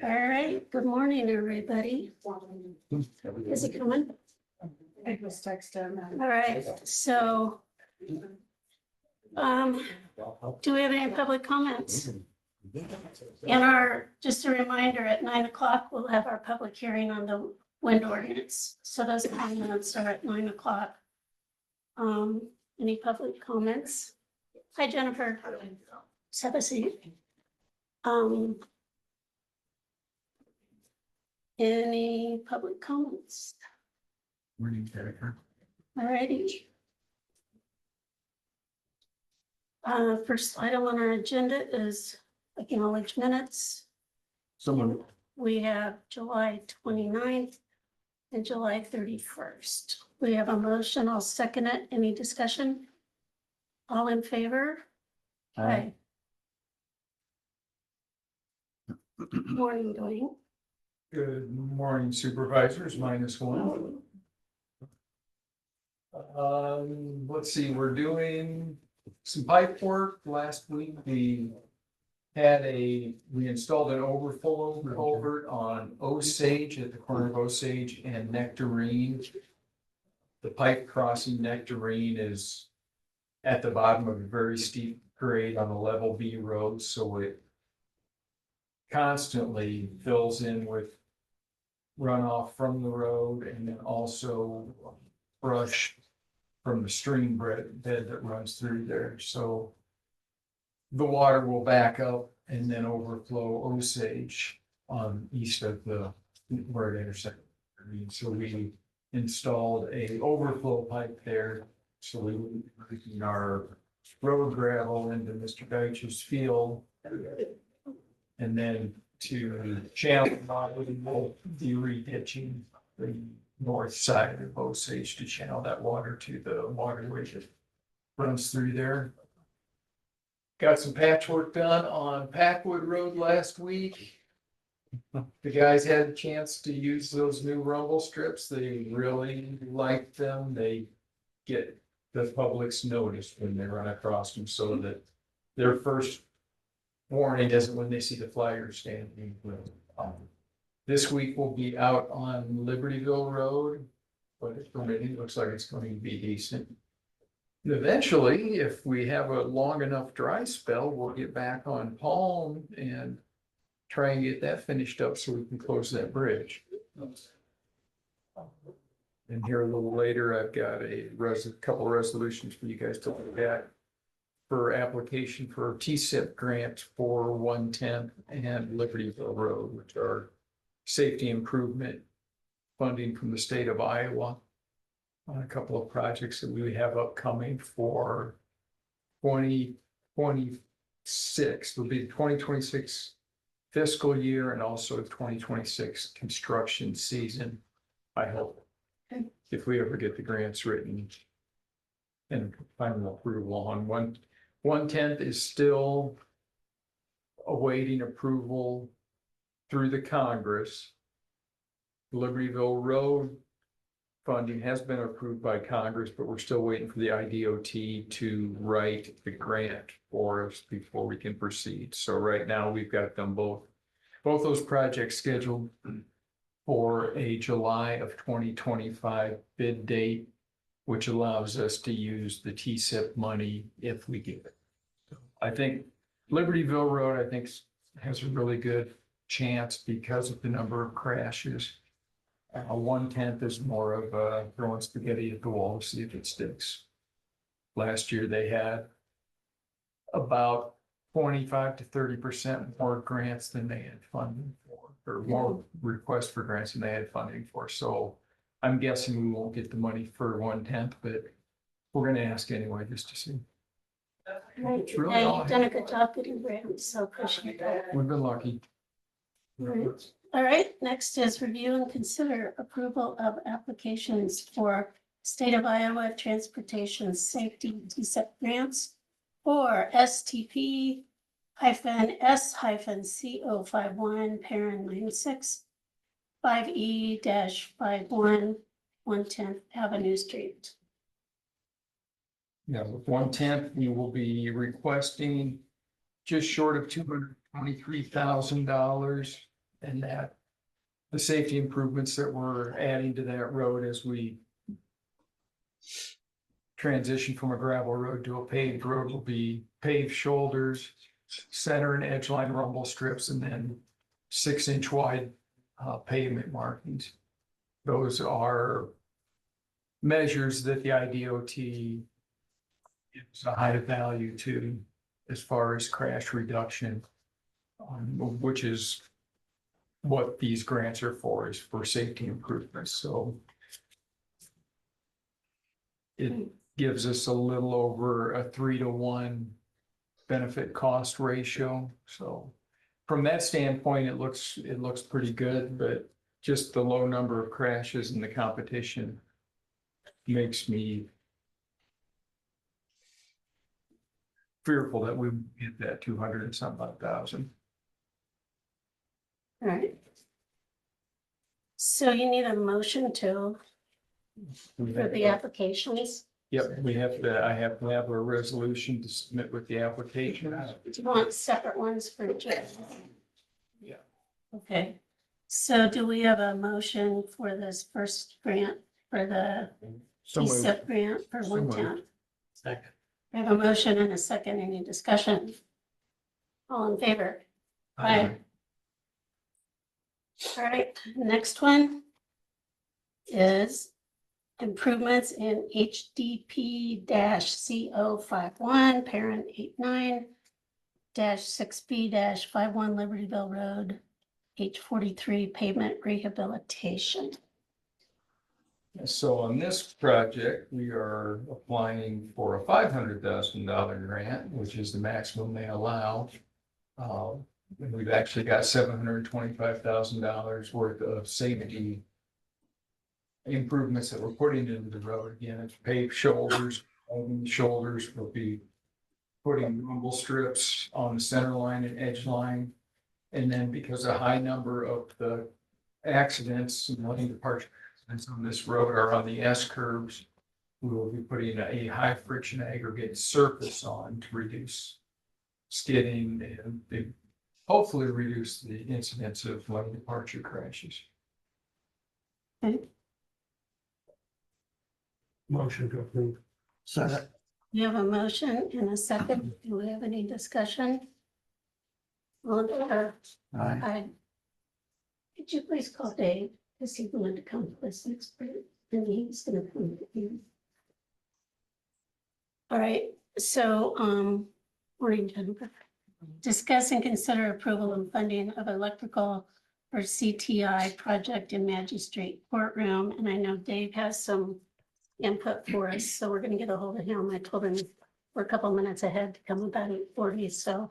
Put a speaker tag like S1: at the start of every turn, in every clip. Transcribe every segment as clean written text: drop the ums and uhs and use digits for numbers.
S1: All right, good morning, everybody. Is it coming?
S2: I just texted him.
S1: All right, so do we have any public comments? Just a reminder, at 9 o'clock, we'll have our public hearing on the wind ordinance. So those comments are at 9 o'clock. Any public comments? Hi, Jennifer. Let's have a seat. Any public comments?
S3: Morning, Jennifer.
S1: All righty. First item on our agenda is acknowledge minutes.
S3: Someone,
S1: We have July 29th and July 31st. We have a motion. I'll second it. Any discussion? All in favor? Aye. Morning, Dwayne.
S3: good morning Supervisors, -1. Let's see, we're doing some pipe work. Last week, we installed an overflow culvert on Osage at the corner of Osage and Nectarine. The pipe crossing Nectarine is at the bottom of a very steep grade on a level B road, so it constantly fills in with runoff from the road and then also brush from the stream bed that runs through there. So the water will back up and then overflow Osage on east of where it intersects. So we installed a overflow pipe there. So we would be bringing our road gravel into Mr. Deitch's field. And then to channel, we will be re-ditching the north side of Osage to channel that water to the waterway that runs through there. Got some patchwork done on Packwood Road last week. The guys had a chance to use those new rumble strips. They really liked them. They get the public's notice when they run across them, so that their first warning isn't when they see the flyers standing. This week we'll be out on Libertyville Road, but it's permitting, looks like it's going to be decent. And eventually, if we have a long enough dry spell, we'll get back on Palm and try and get that finished up so we can close that bridge. And here a little later, I've got a couple of resolutions for you guys to look at for application for TSIP grant for 110 and Libertyville Road, which are safety improvement funding from the state of Iowa on a couple of projects that we have upcoming for 2026. Will be the 2026 fiscal year and also 2026 construction season, I hope.
S1: Okay.
S3: If we ever get the grants written and final approval on 110th is still awaiting approval through the Congress. Libertyville Road funding has been approved by Congress, but we're still waiting for the IDOT to write the grant for us before we can proceed. So right now we've got them both those projects scheduled for a July of 2025 bid date, which allows us to use the TSIP money if we get it. I think Libertyville Road, I think, has a really good chance because of the number of crashes. 110th is more of throwing spaghetti at the wall to see if it sticks. Last year they had about 25 to 30% more grants than they had funding for, or more requests for grants than they had funding for. So I'm guessing we won't get the money for 110th, but we're going to ask anyway just to see.
S1: Right.
S3: It's really
S1: Yeah,
S3: all I
S1: you've done a good job getting grants, so appreciate that.
S3: We've been lucky.
S1: Right. All right, next is review and consider approval of applications for State of Iowa Transportation Safety TSIP grants for STP-S-C051 parent 96 5E-51 110th Avenue Street.
S3: Yeah, with 110th, we will be requesting just short of $223,000 And that the safety improvements that we're adding to that road as we transition from a gravel road to a paved road will be paved shoulders, center and edge line rumble strips, and then 6-inch wide pavement markings. Those are measures that the IDOT gives a high value to as far as crash reduction, which is what these grants are for, is for safety improvements. So it gives us a little over a 3-to-1 benefit cost ratio. So from that standpoint, it looks pretty good, but just the low number of crashes and the competition makes me fearful that we hit that 200 and some odd thousand.
S1: All right. So you need a motion to, for the applications?
S3: Yep, I have to have a resolution to submit with the application.
S1: Do you want separate ones for each?
S3: Yeah.
S1: Okay, so do we have a motion for this first grant for the
S3: So moved.
S1: TSIP grant for
S3: So
S1: 110?
S3: Second.
S1: We have a motion and a second. Any discussion? All in favor? Aye. All right, next one is improvements in HDP-CO51, parent 89-6B-51 Libertyville Road, H43 pavement rehabilitation.
S3: So on this project, we are applying for a $500,000 grant, which is the maximum they allow. And we've actually got $725,000 worth of safety improvements that we're putting into the road. Again, it's paved shoulders. On the shoulders, we'll be putting rumble strips on the center line and edge line. And then because a high number of the accidents and lane departure accidents on this road are on the S curves, we will be putting a high friction aggregate surface on to reduce skidding and hopefully reduce the incidence of lane departure crashes.
S1: Okay.
S4: Motion to approve.
S2: Second.
S1: We have a motion and a second. Do we have any discussion? All in favor?
S2: Aye.
S1: Aye. Could you please call Dave, because he's going to come to this next break, and he's going to come to you. All right, so, morning, Jennifer. Discuss and consider approval and funding of electrical for CTI project in Magistrate Courtroom, and I know Dave has some input for us, so we're gonna get a hold of him. I told him we're a couple minutes ahead to come about 8:40, so.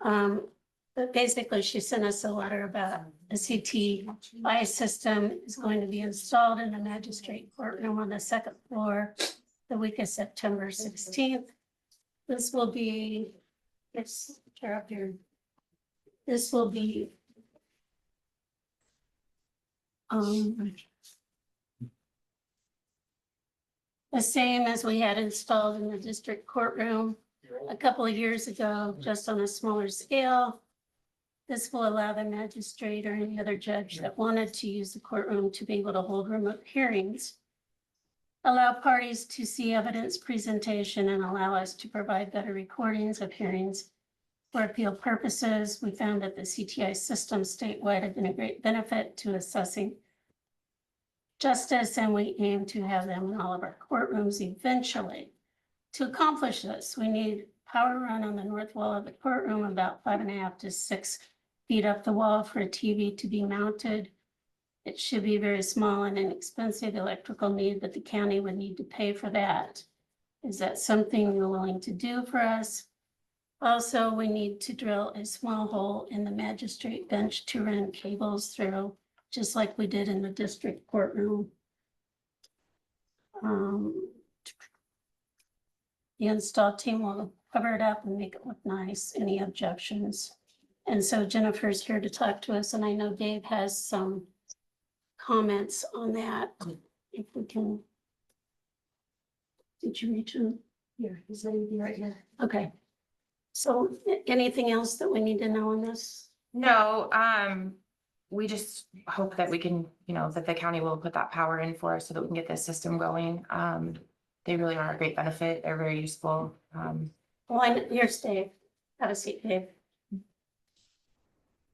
S1: But basically, she sent us a letter about a CTI system is going to be installed in the Magistrate Courtroom on the second floor the week of September 16th. This will be, it's up here. This will be the same as we had installed in the district courtroom a couple of years ago, just on a smaller scale. This will allow the magistrate or any other judge that wanted to use the courtroom to be able to hold remote hearings, allow parties to see evidence presentation, and allow us to provide better recordings of hearings for appeal purposes. We found that the CTI system statewide had been a great benefit to assessing justice, and we aim to have them in all of our courtrooms eventually. To accomplish this, we need power run on the north wall of the courtroom, about 5.5 to 6 feet up the wall for a TV to be mounted. It should be very small and inexpensive electrical need, but the county would need to pay for that. Is that something you're willing to do for us? Also, we need to drill a small hole in the magistrate bench to run cables through, just like we did in the district courtroom. The install team will cover it up and make it look nice. Any objections? And so Jennifer's here to talk to us, and I know Dave has some comments on that. If we can. Did you reach him? Here, he's right here. Okay. So anything else that we need to know on this?
S5: No, we just hope that we can, that the county will put that power in for us so that we can get this system going. They really are a great benefit. They're very useful.
S1: Well, here's Dave. Have a seat, Dave.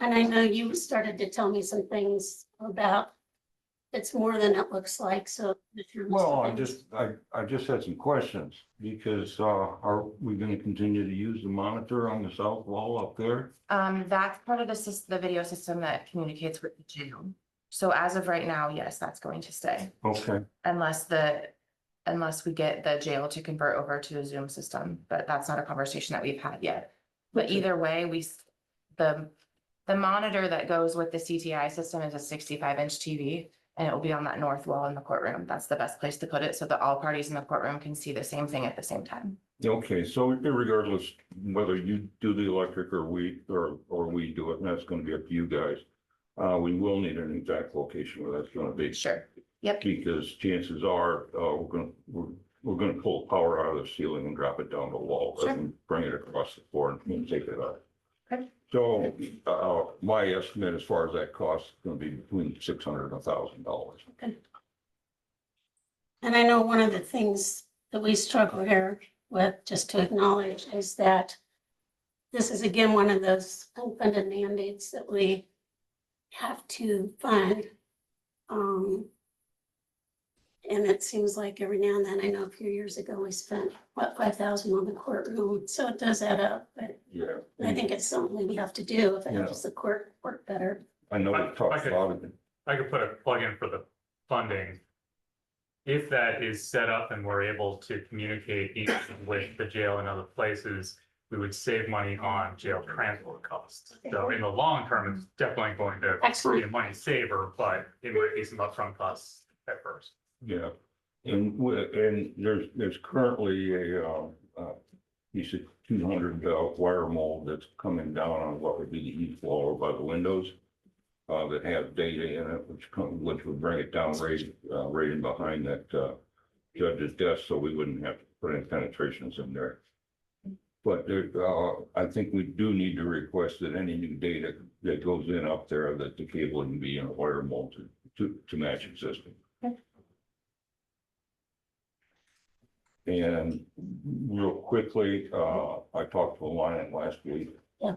S1: And I know you started to tell me some things about it's more than it looks like, so. if you're-
S6: Well, I just had some questions because, are we gonna continue to use the monitor on the south wall up there?
S5: That's part of the video system that communicates with the jail. So as of right now, yes, that's going to stay
S6: Okay,
S5: unless we get the jail to convert over to a Zoom system, but that's not a conversation that we've had yet. But either way, the monitor that goes with the CTI system is a 65-inch TV. And it will be on that north wall in the courtroom. That's the best place to put it so that all parties in the courtroom can see the same thing at the same time.
S6: okay, so regardless whether you do the electric or we do it, and that's gonna be up to you guys. We will need an exact location where that's gonna be.
S5: Sure. Yep.
S6: Because chances are, we're gonna pull power out of the ceiling and drop it down the wall.
S5: Sure.
S6: And bring it across the floor and take it out.
S5: Okay.
S6: So, my estimate as far as that cost is gonna be between $600 and $1,000.
S1: And I know one of the things that we struggle here with, just to acknowledge, is that this is again one of those unfunded mandates that we have to fund. And it seems like every now and then, I know a few years ago, we spent, what, 5,000 on the courtroom, so it does add up, but
S6: Yeah.
S1: I think it's something we have to do if it
S6: Yeah.
S1: helps the court work better.
S6: I know we talked about it.
S7: I could put a plug in for the funding. If that is set up and we're able to communicate even with the jail and other places, we would save money on jail transport costs. So in the long term, it's definitely going to be
S1: Excellent.
S7: a money saver, but it might be some upfront costs at first.
S6: Yeah, and there's currently a piece of 200 wire mold that's coming down on what would be the east wall by the windows. That has data in it, which would bring it down right in behind that judge's desk, so we wouldn't have to put any penetrations in there. But there, I think we do need to request that any new data that goes in up there, that the cable can be in a wire mold to match existing.
S5: Okay.
S6: And real quickly, I talked to Alliant last week.
S1: Yeah.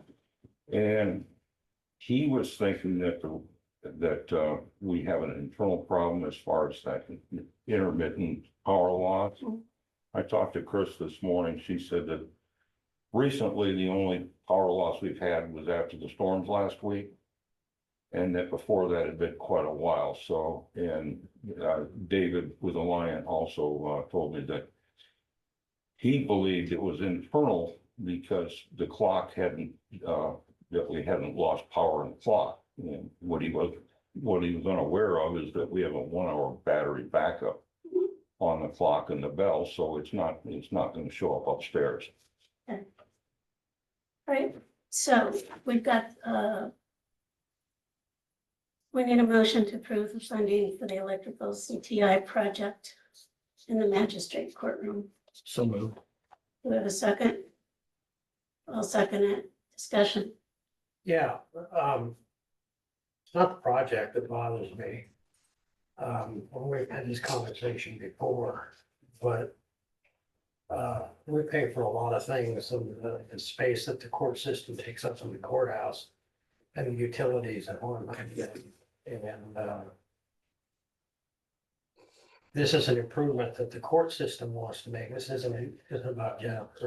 S6: And he was thinking that we have an internal problem as far as that intermittent power loss.
S1: Mhm.
S6: I talked to Chris this morning. She said that recently the only power loss we've had was after the storms last week. And that before that had been quite a while. So, and David with Alliant also told me that he believed it was internal because the clock hadn't, that we hadn't lost power in the clock. And what he was unaware of is that we have a 1-hour battery backup on the clock and the bell, so it's not gonna show up upstairs.
S1: Right, so we've got, we need a motion to approve the funding for the electrical CTI project in the magistrate courtroom.
S4: So moved.
S1: Do we have a second? I'll second it. Discussion.
S4: Yeah, it's not the project that bothers me. We've had this conversation before, but we pay for a lot of things, and the space that the court system takes up in the courthouse and the utilities and all that. And this is an improvement that the court system wants to make. This isn't about jail. I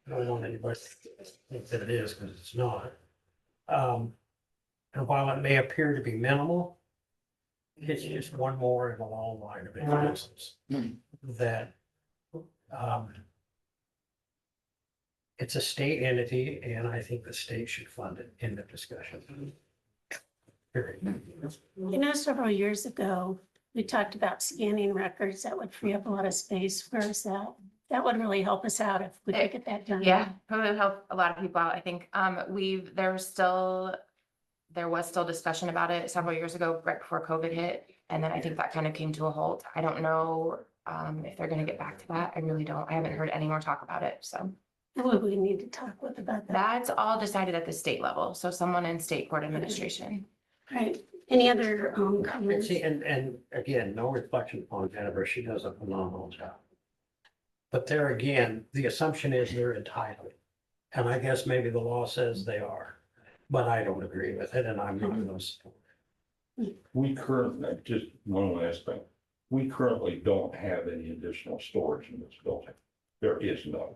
S4: don't want anybody to think that it is, because it's not. And while it may appear to be minimal, it's just one more in a long line of expenses that it's a state entity, and I think the state should fund it in the discussion. Period.
S1: You know, several years ago, we talked about scanning records. That would free up a lot of space. Where is that? That would really help us out if we could get that done.
S5: Yeah, probably would help a lot of people out. I think there was still discussion about it several years ago, right before COVID hit. And then I think that kind of came to a halt. I don't know if they're gonna get back to that. I really don't. I haven't heard any more talk about it, so.
S1: Who would we need to talk with about that?
S5: That's all decided at the state level, so someone in state court administration.
S1: right, any other,
S4: And
S1: comments?
S4: see, and again, no reflection on Jennifer, she does a phenomenal job. But there again, the assumption is they're entitled. And I guess maybe the law says they are, but I don't agree with it and I'm not gonna support it.
S6: We currently, just one last thing, we currently don't have any additional storage in this building. There is none.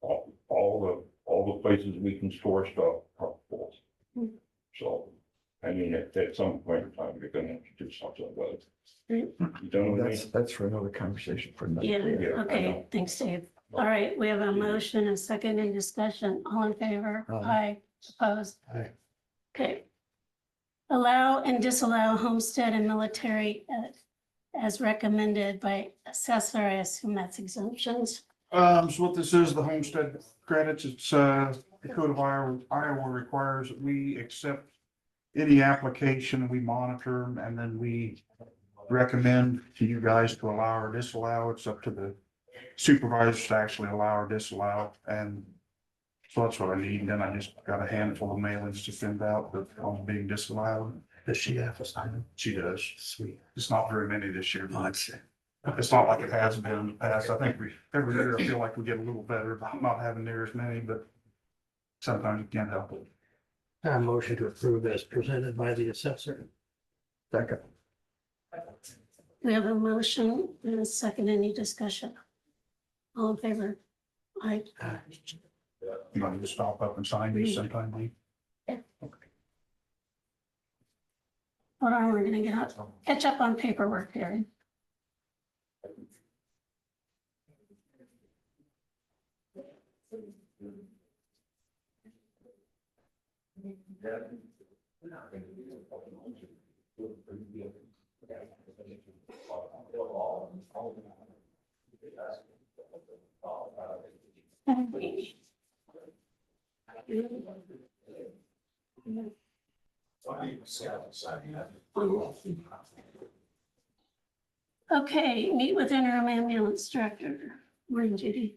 S6: All the places we can store stuff are full. So, I mean, at some point in time, you're gonna have to do something about it. You know what I mean?
S3: That's for another conversation for another.
S1: Yeah,
S6: Yeah, I
S1: okay,
S6: know.
S1: thanks, Dave. All right, we have a motion, a second in discussion. All in favor? Aye. Opposed?
S4: Aye.
S1: Okay. Allow and disallow homestead and military as recommended by assessor. I assume that's exemptions.
S8: So what this is, the homestead credits, it's, the code of Iowa requires that we accept any application, we monitor them, and then we recommend to you guys to allow or disallow. It's up to the supervisors to actually allow or disallow, and so that's what I need. And then I just got a handful of mailings to send out that are being disallowed.
S4: Does she have a sign?
S8: She does.
S4: Sweet.
S8: It's not very many this year,
S4: Oh,
S8: but
S4: it's-
S8: it's not like it has been in the past. I think every year I feel like we get a little better about not having near as many, but sometimes you can't help it.
S4: A motion to approve as presented by the assessor.
S8: Second.
S1: We have a motion and a second. Any discussion? All in favor? Aye.
S8: You want me to stop up and sign these sometime, Lee?
S1: Hold on, we're gonna catch up on paperwork here. Okay, meet with interim ambulance director. Morning, Judy.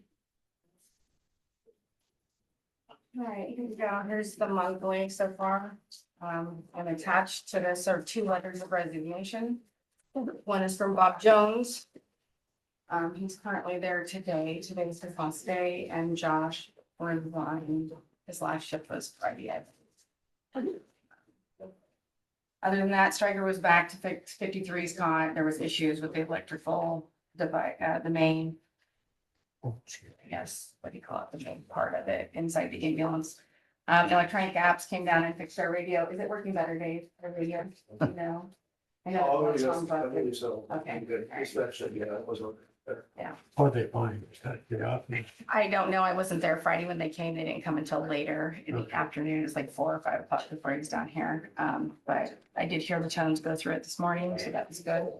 S2: All right, here we go. Here's the monthly so far. And attached to this are 2 letters of resignation. One is from Bob Jones. He's currently there today. Today's his last day, and Josh resigned. His last shift was Friday. Other than that, Stryker was back to fix 53's cot. There was issues with the electrical device, the main. Yes, what do you call it? The main part of it inside the ambulance. Electronic apps came down and fixed our radio. Is it working better, Dave? Our radio? No. I know it's on, but- Okay.
S4: What they find, is that get out there.
S2: I don't know. I wasn't there Friday when they came. They didn't come until later in the
S4: Okay.
S2: afternoon. It's like 4 or 5 o'clock before he was down here. But I did hear the tones go through it this morning, so that was good.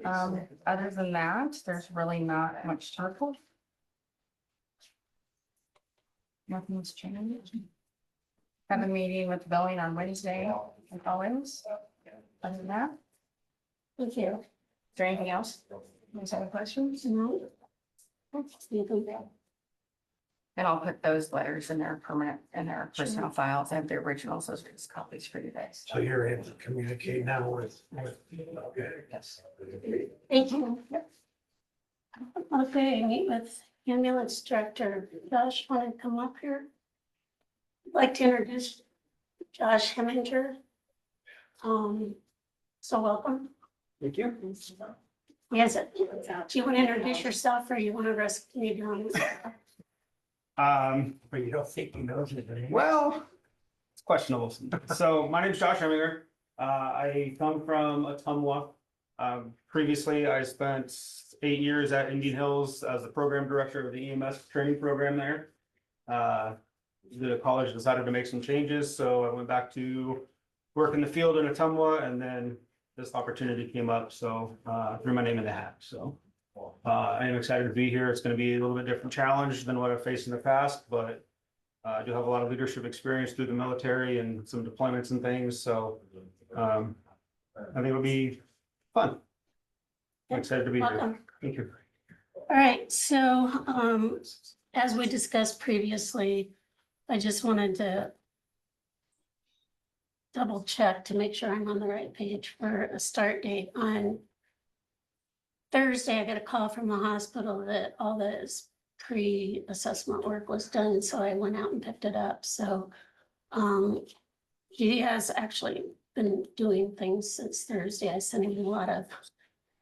S2: Other than that, there's really not much to report. Nothing's changed. Have a meeting with billing on Wednesday, like always. Other than that,
S1: Thank you.
S2: is there anything else? Any other questions?
S1: No?
S2: And I'll put those letters in their permanent, in their personnel files. I have the originals, those are just copies for you guys.
S4: So you're able to communicate now with, okay.
S2: Yes.
S1: Thank you. Okay, meet with ambulance director. Josh, want to come up here? I'd like to introduce Josh Heminger. So welcome.
S4: Thank you.
S1: Yes, do you want to introduce yourself or you want to rest? You doing?
S4: But you don't think he knows his name?
S9: Well, it's questionable. So my name is Josh Heminger. I come from Atumwa. Previously, I spent 8 years at Indian Hills as the program director of the EMS training program there. The college decided to make some changes, so I went back to work in the field in Atumwa, and then this opportunity came up, so threw my name in the hat. So I am excited to be here. It's going to be a little bit different challenge than what I've faced in the past, but I do have a lot of leadership experience through the military and some deployments and things, so I think it'll be fun. I'm excited to be here.
S1: Welcome.
S9: Thank you.
S1: All right, so as we discussed previously, I just wanted to double check to make sure I'm on the right page for a start date. On Thursday, I got a call from the hospital that all this pre-assessment work was done, so I went out and picked it up, so. He has actually been doing things since Thursday. I sent him a lot of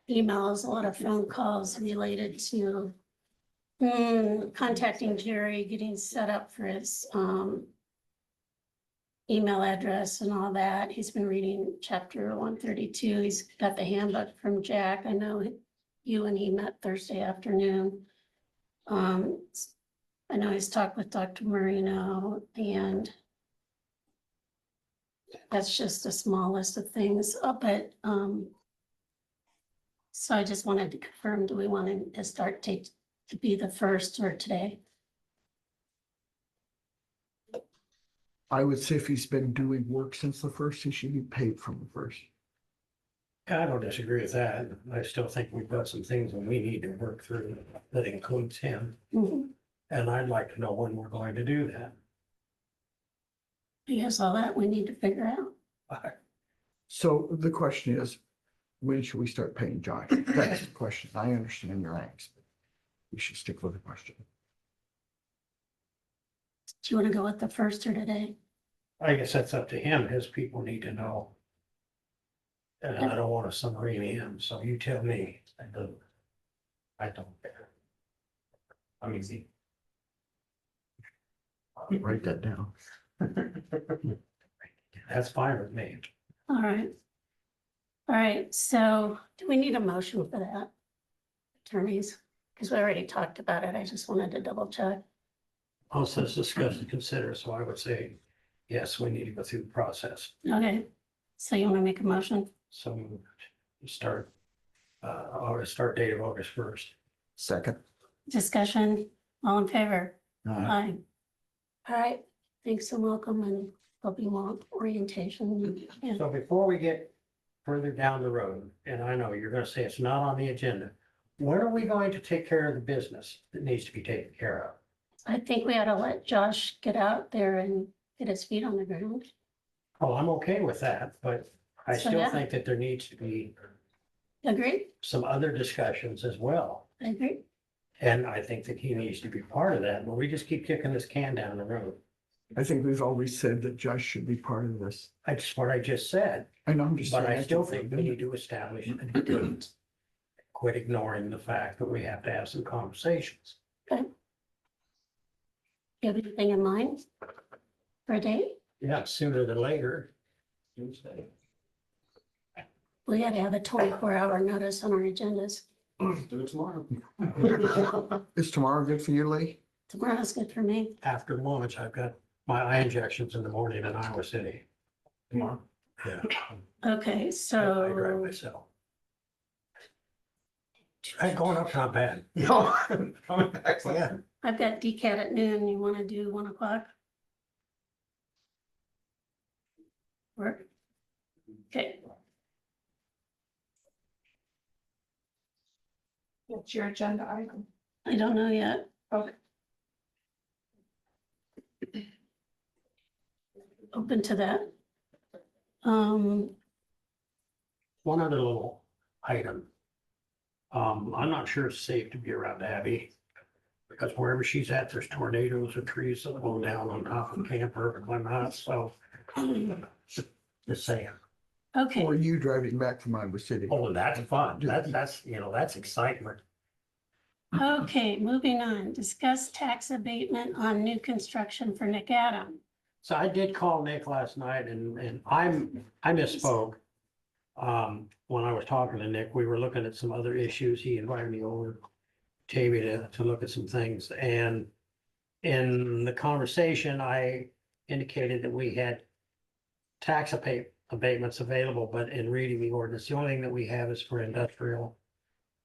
S1: emails, a lot of phone calls related to contacting Jerry, getting set up for his email address and all that. He's been reading chapter 132. He's got the handbook from Jack. I know you and he met Thursday afternoon. I know he's talked with Dr. Marino, and that's just a small list of things, but so I just wanted to confirm, do we want to start date to be the first or today?
S10: I would say if he's been doing work since the first, he should be paid from the first.
S4: I don't disagree with that. I still think we've got some things that we need to work through that includes him.
S1: Mhm.
S4: And I'd like to know when we're going to do that.
S1: I guess all that we need to figure out.
S10: So the question is, when should we start paying Josh? That's the question. I understand your angst, but we should stick with the question.
S1: Do you want to go with the first or today?
S4: I guess that's up to him. His people need to know. And I don't want to submarine him, so you tell me. I don't care. I'm easy.
S10: Write that down.
S4: That's fine with me.
S1: All right. All right, so do we need a motion for that? Attorneys, because we already talked about it. I just wanted to double check.
S4: Also, it's discuss and consider, so I would say, yes, we need to go through the process.
S1: Okay, so you want to make a motion?
S4: So start, start date of August 1st.
S10: Second.
S1: Discussion, all in favor?
S10: Aye.
S1: Aye. All right, thanks and welcome, and hope you want orientation. Yeah.
S4: So before we get further down the road, and I know you're gonna say it's not on the agenda, when are we going to take care of the business that needs to be taken care of?
S1: I think we ought to let Josh get out there and get his feet on the ground.
S4: Oh, I'm okay with that, but I
S1: So,
S4: still
S1: yeah.
S4: think that there needs to be
S1: Agree?
S4: some other discussions as well.
S1: I agree.
S4: And I think that he needs to be part of that, but we just keep kicking this can down the road.
S10: I think we've always said that Josh should be part of this.
S4: That's what I just said,
S10: I know, I'm just.
S4: but
S10: saying
S4: I
S10: that's
S4: still
S10: what
S4: think
S10: we've
S4: we
S10: done.
S4: need to establish and quit ignoring the fact that we have to have some conversations.
S1: Okay. You have anything in mind for a date?
S4: Yeah, sooner than later. Tuesday.
S1: We got to have a 24-hour notice on our agendas.
S4: Do it tomorrow.
S10: Is tomorrow good for you, Lee?
S1: Tomorrow's good for me.
S4: After lunch, I've got my eye injections in the morning in Iowa City. Tomorrow? Yeah.
S1: Okay,
S4: I drive
S1: so
S4: myself. Hey, going up's not bad.
S9: No, coming back.
S4: Yeah.
S1: I've got DCAT at noon. You want to do 1 o'clock? Work? Okay,
S2: What's your agenda item?
S1: I don't know yet.
S2: Okay.
S1: Open to that.
S4: One other little item. I'm not sure it's safe to be around Abby. Because wherever she's at, there's tornadoes or trees that blow down on top of camper and whatnot, so. Just saying.
S1: Okay,
S10: Or you driving back from Iowa City?
S4: Oh, that's fun. That's, that's excitement.
S1: okay, moving on. Discuss tax abatement on new construction for Nick Adam.
S4: So I did call Nick last night and I misspoke. When I was talking to Nick, we were looking at some other issues. He invited me over, Tavy, to look at some things. And in the conversation, I indicated that we had tax abatements available, but in reading the ordinance, the only thing that we have is for industrial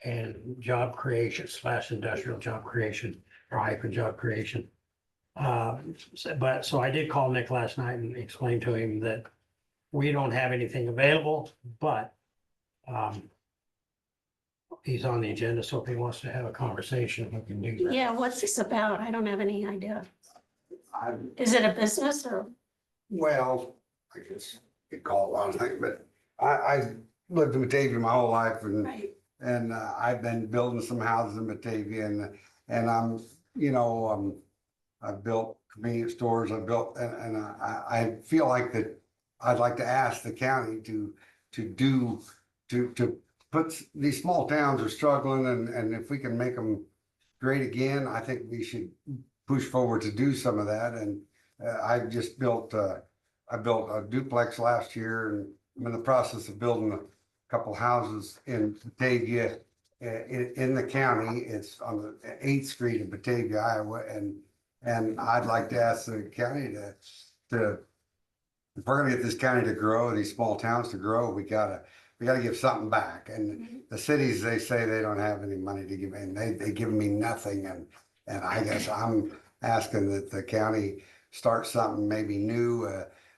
S4: and job creation / industrial job creation or hyphen job creation. So I did call Nick last night and explain to him that we don't have anything available, but he's on the agenda, so if he wants to have a conversation, we can do that.
S1: Yeah, what's this about? I don't have any idea. Is it a business or?
S11: Well, I guess get called a lot of things, but I lived in Batavia my whole life
S1: Right.
S11: and I've been building some houses in Batavia and I'm, I've built convenience stores, I've built, and I feel like that I'd like to ask the county to put, these small towns are struggling and if we can make them great again, I think we should push forward to do some of that. And I just built, I built a duplex last year and I'm in the process of building a couple houses in Batavia in the county. It's on the 8th Street in Batavia, Iowa. And I'd like to ask the county to, if we're gonna get this county to grow, these small towns to grow, we gotta give something back. And the cities, they say they don't have any money to give, and they give me nothing. And I guess I'm asking that the county start something maybe new,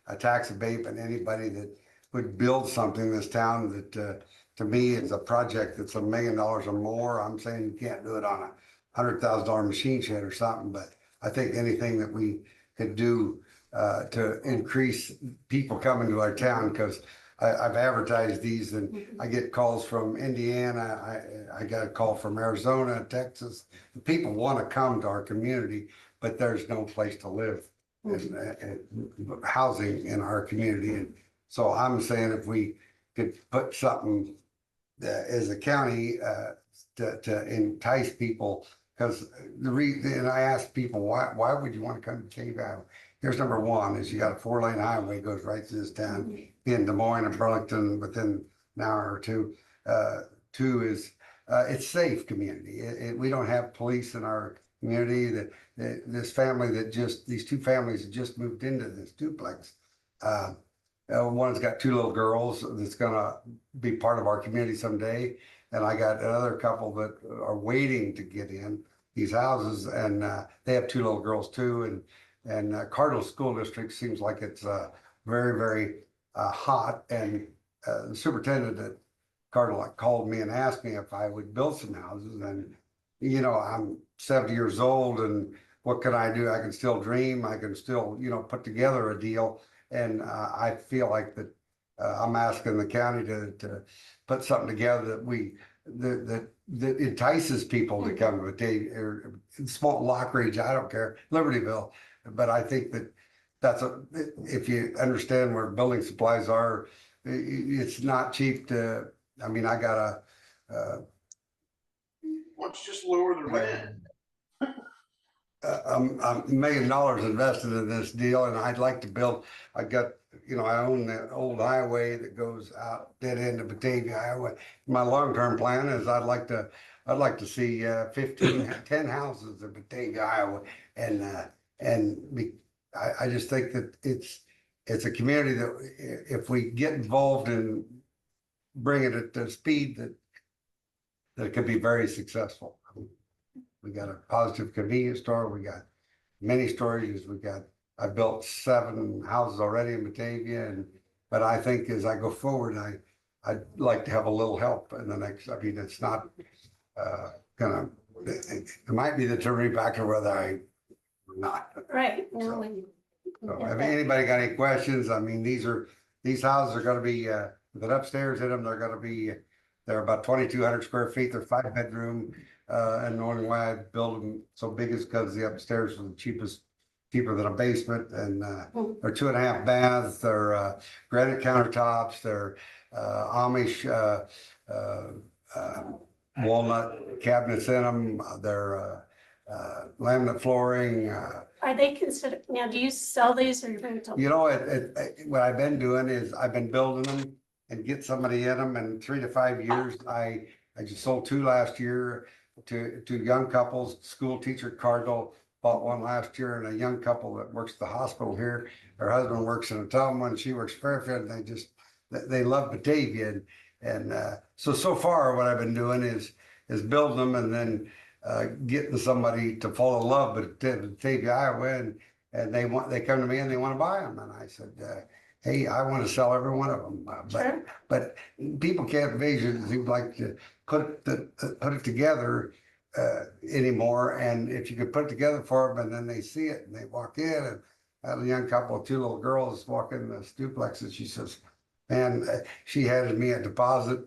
S11: a tax abatement, anybody that would build something in this town that, to me, is a project that's $1 million or more. I'm saying you can't do it on a $100,000 machine shed or something, but I think anything that we could do to increase people coming to our town, because I've advertised these and I get calls from Indiana. I got a call from Arizona, Texas. People want to come to our community, but there's no place to live and housing in our community. And so I'm saying if we could put something as a county to entice people, because and I ask people, why would you want to come to Cave Island? Here's number one, is you got a 4-lane highway goes right through this town, in Des Moines and Burlington within an hour or two. Two is, it's safe community. We don't have police in our community. This family these two families that just moved into this duplex. One's got 2 little girls that's gonna be part of our community someday. And I got another couple that are waiting to get in these houses, and they have 2 little girls too. And Cardinal School District seems like it's very, very hot. And the superintendent at Cardinal called me and asked me if I would build some houses. And, I'm 70 years old, and what can I do? I can still dream. I can still, put together a deal. And I feel like that I'm asking the county to put something together that entices people to come to Batavia or small Lockridge, I don't care, Libertyville. But I think if you understand where building supplies are, it's not cheap to, I got
S8: Let's just lower the rent.
S11: $1 million invested in this deal, and I'd like to build. I own the old highway that goes out dead end of Batavia, Iowa. My long-term plan is I'd like to see 10 houses in Batavia, Iowa, and I just think that it's a community that if we get involved in bringing it to speed, that it could be very successful. We got a positive convenience store. We got many storages. I built 7 houses already in Batavia, but I think as I go forward, I'd like to have a little help in the next. It's not it might be the determining factor whether I or not.
S1: Right. No,
S11: So, if anybody got any questions, these houses are going to be with an upstairs in them. They're about 2,200 square feet. They're 5-bedroom. And the only way I build them so big is because the upstairs was cheaper than a basement. And they're 2.5 baths. They're granite countertops. They're Amish walnut cabinets in them. They're laminate flooring.
S1: are they considered, now, do you sell these or you rent them?
S11: What I've been doing is I've been building them and get somebody in them in 3 to 5 years. I just sold 2 last year to young couples. School teacher Cardinal bought one last year, and a young couple that works at the hospital here. Her husband works in Ottumwa and she works Fairfield, and they love Batavia. And so far what I've been doing is building them and then getting somebody to fall in love with Batavia, Iowa, and they come to me and they want to buy them. And I said, hey, I want to sell every one of them.
S1: Sure.
S11: But people can't envision, seem like to put it together anymore. And if you could put it together for them and then they see it and they walk in a young couple, two little girls walking this duplex, and she says, man, she handed me a deposit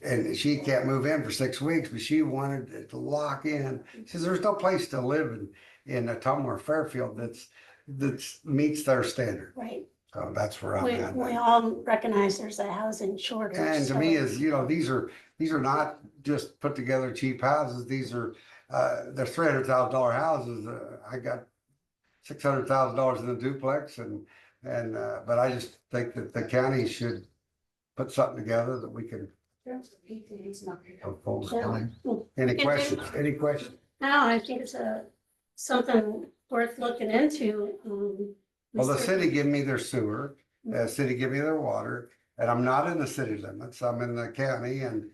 S11: and she can't move in for 6 weeks, but she wanted it to lock in. She says, there's no place to live in Ottumwa or Fairfield that's meets their standard.
S1: Right.
S11: So that's where I'm
S1: We,
S11: at.
S1: we all recognize there's a housing shortage.
S11: And to
S1: so-
S11: me is, these are not just put together cheap houses. These are, they're $300,000 houses. I got $600,000 in the duplex but I just think that the county should put something together that we can. Any questions? Any questions?
S1: No, I think it's something worth looking into.
S11: Well, the city give me their sewer, the city give me their water, and I'm not in the city limits. I'm in the county and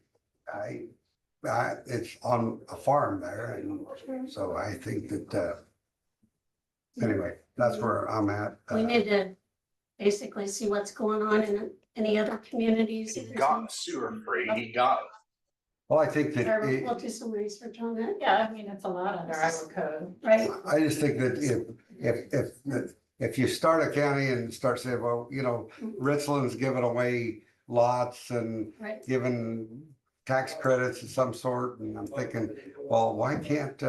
S11: it's on a farm there. And so I think that, anyway, that's where I'm at.
S1: We need to basically see what's going on in any other communities.
S12: He got sewer free, he got
S11: Well, I think that,
S1: Or we'll do some research on that.
S2: Yeah, I mean, it's a lot under Iowa code.
S1: Right,
S11: I just think that if you start a county and start saying, well, Richland's giving away lots and
S1: right.
S11: giving tax credits of some sort, and I'm thinking, well, why can't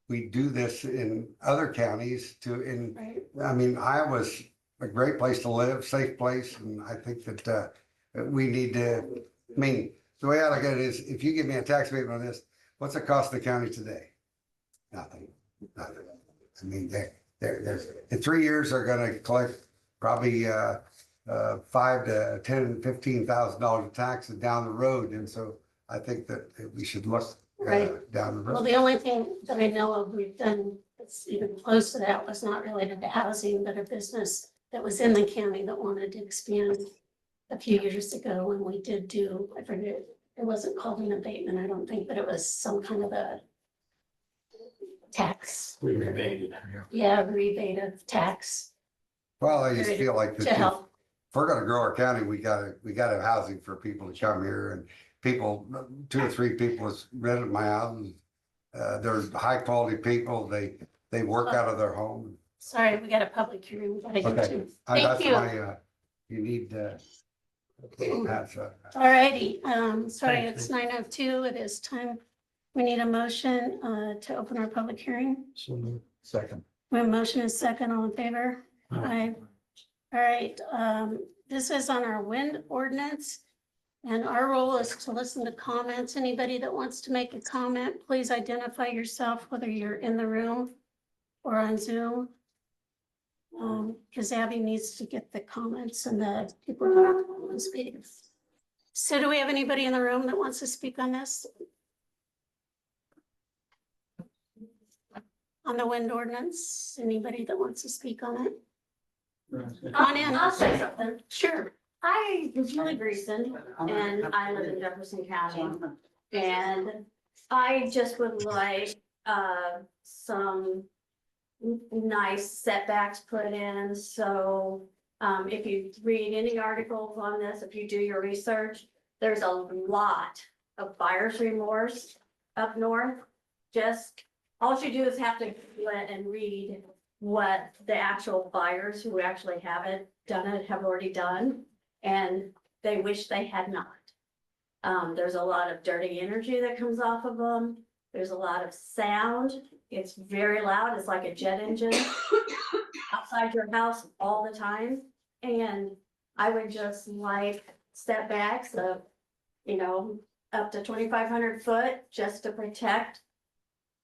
S11: we do this in other counties
S1: Right.
S11: I mean, Iowa's a great place to live, safe place, and I think that we need to, I mean, the way I look at it is, if you give me a tax abatement on this, what's it cost the county today? Nothing. I mean, there's, in 3 years, they're gonna collect probably $5,000 to $10,000, $15,000 of taxes down the road, and so I think that we should look
S1: Right.
S11: down the
S1: Well,
S11: road.
S1: the only thing that I know of we've done that's even close to that was not related to housing, but a business that was in the county that wanted to expand a few years ago, and we did do, I forget, it wasn't called an abatement, I don't think, but it was some kind of a tax.
S4: We rebated.
S1: Yeah, rebate of tax
S11: Well, I just feel like
S1: to
S11: that if
S1: help.
S11: we're gonna grow our county, we gotta have housing for people to come here, and people, 2 or 3 people has rented my house. They're high quality people. They work out of their home.
S1: Sorry, we got a public hearing, we gotta get
S11: Okay.
S1: to.
S11: That's
S1: Thank you.
S11: my, you need, that's,
S1: All righty, sorry,
S4: Thanks,
S1: it's 9:02. It is time. We need a motion to open our public hearing.
S10: Second.
S1: We have a motion and second, all in favor? Aye. All right, this is on our wind ordinance. And our role is to listen to comments. Anybody that wants to make a comment, please identify yourself, whether you're in the room or on Zoom. Because Abby needs to get the comments and the people who want to speak. So do we have anybody in the room that wants to speak on this? On the wind ordinance, anybody that wants to speak on it? On in.
S13: I'll say something.
S1: Sure.
S13: I was really recent and I live in Jefferson County. And I just would like, some nice setbacks put in. So, if you read any articles on this, if you do your research, there's a lot of buyer's remorse up north. Just, all you do is have to Google it and read what the actual buyers who actually haven't done it have already done. And they wish they had not. There's a lot of dirty energy that comes off of them. There's a lot of sound. It's very loud. It's like a jet engine outside your house all the time. And I would just like setbacks of, up to 2,500 foot just to protect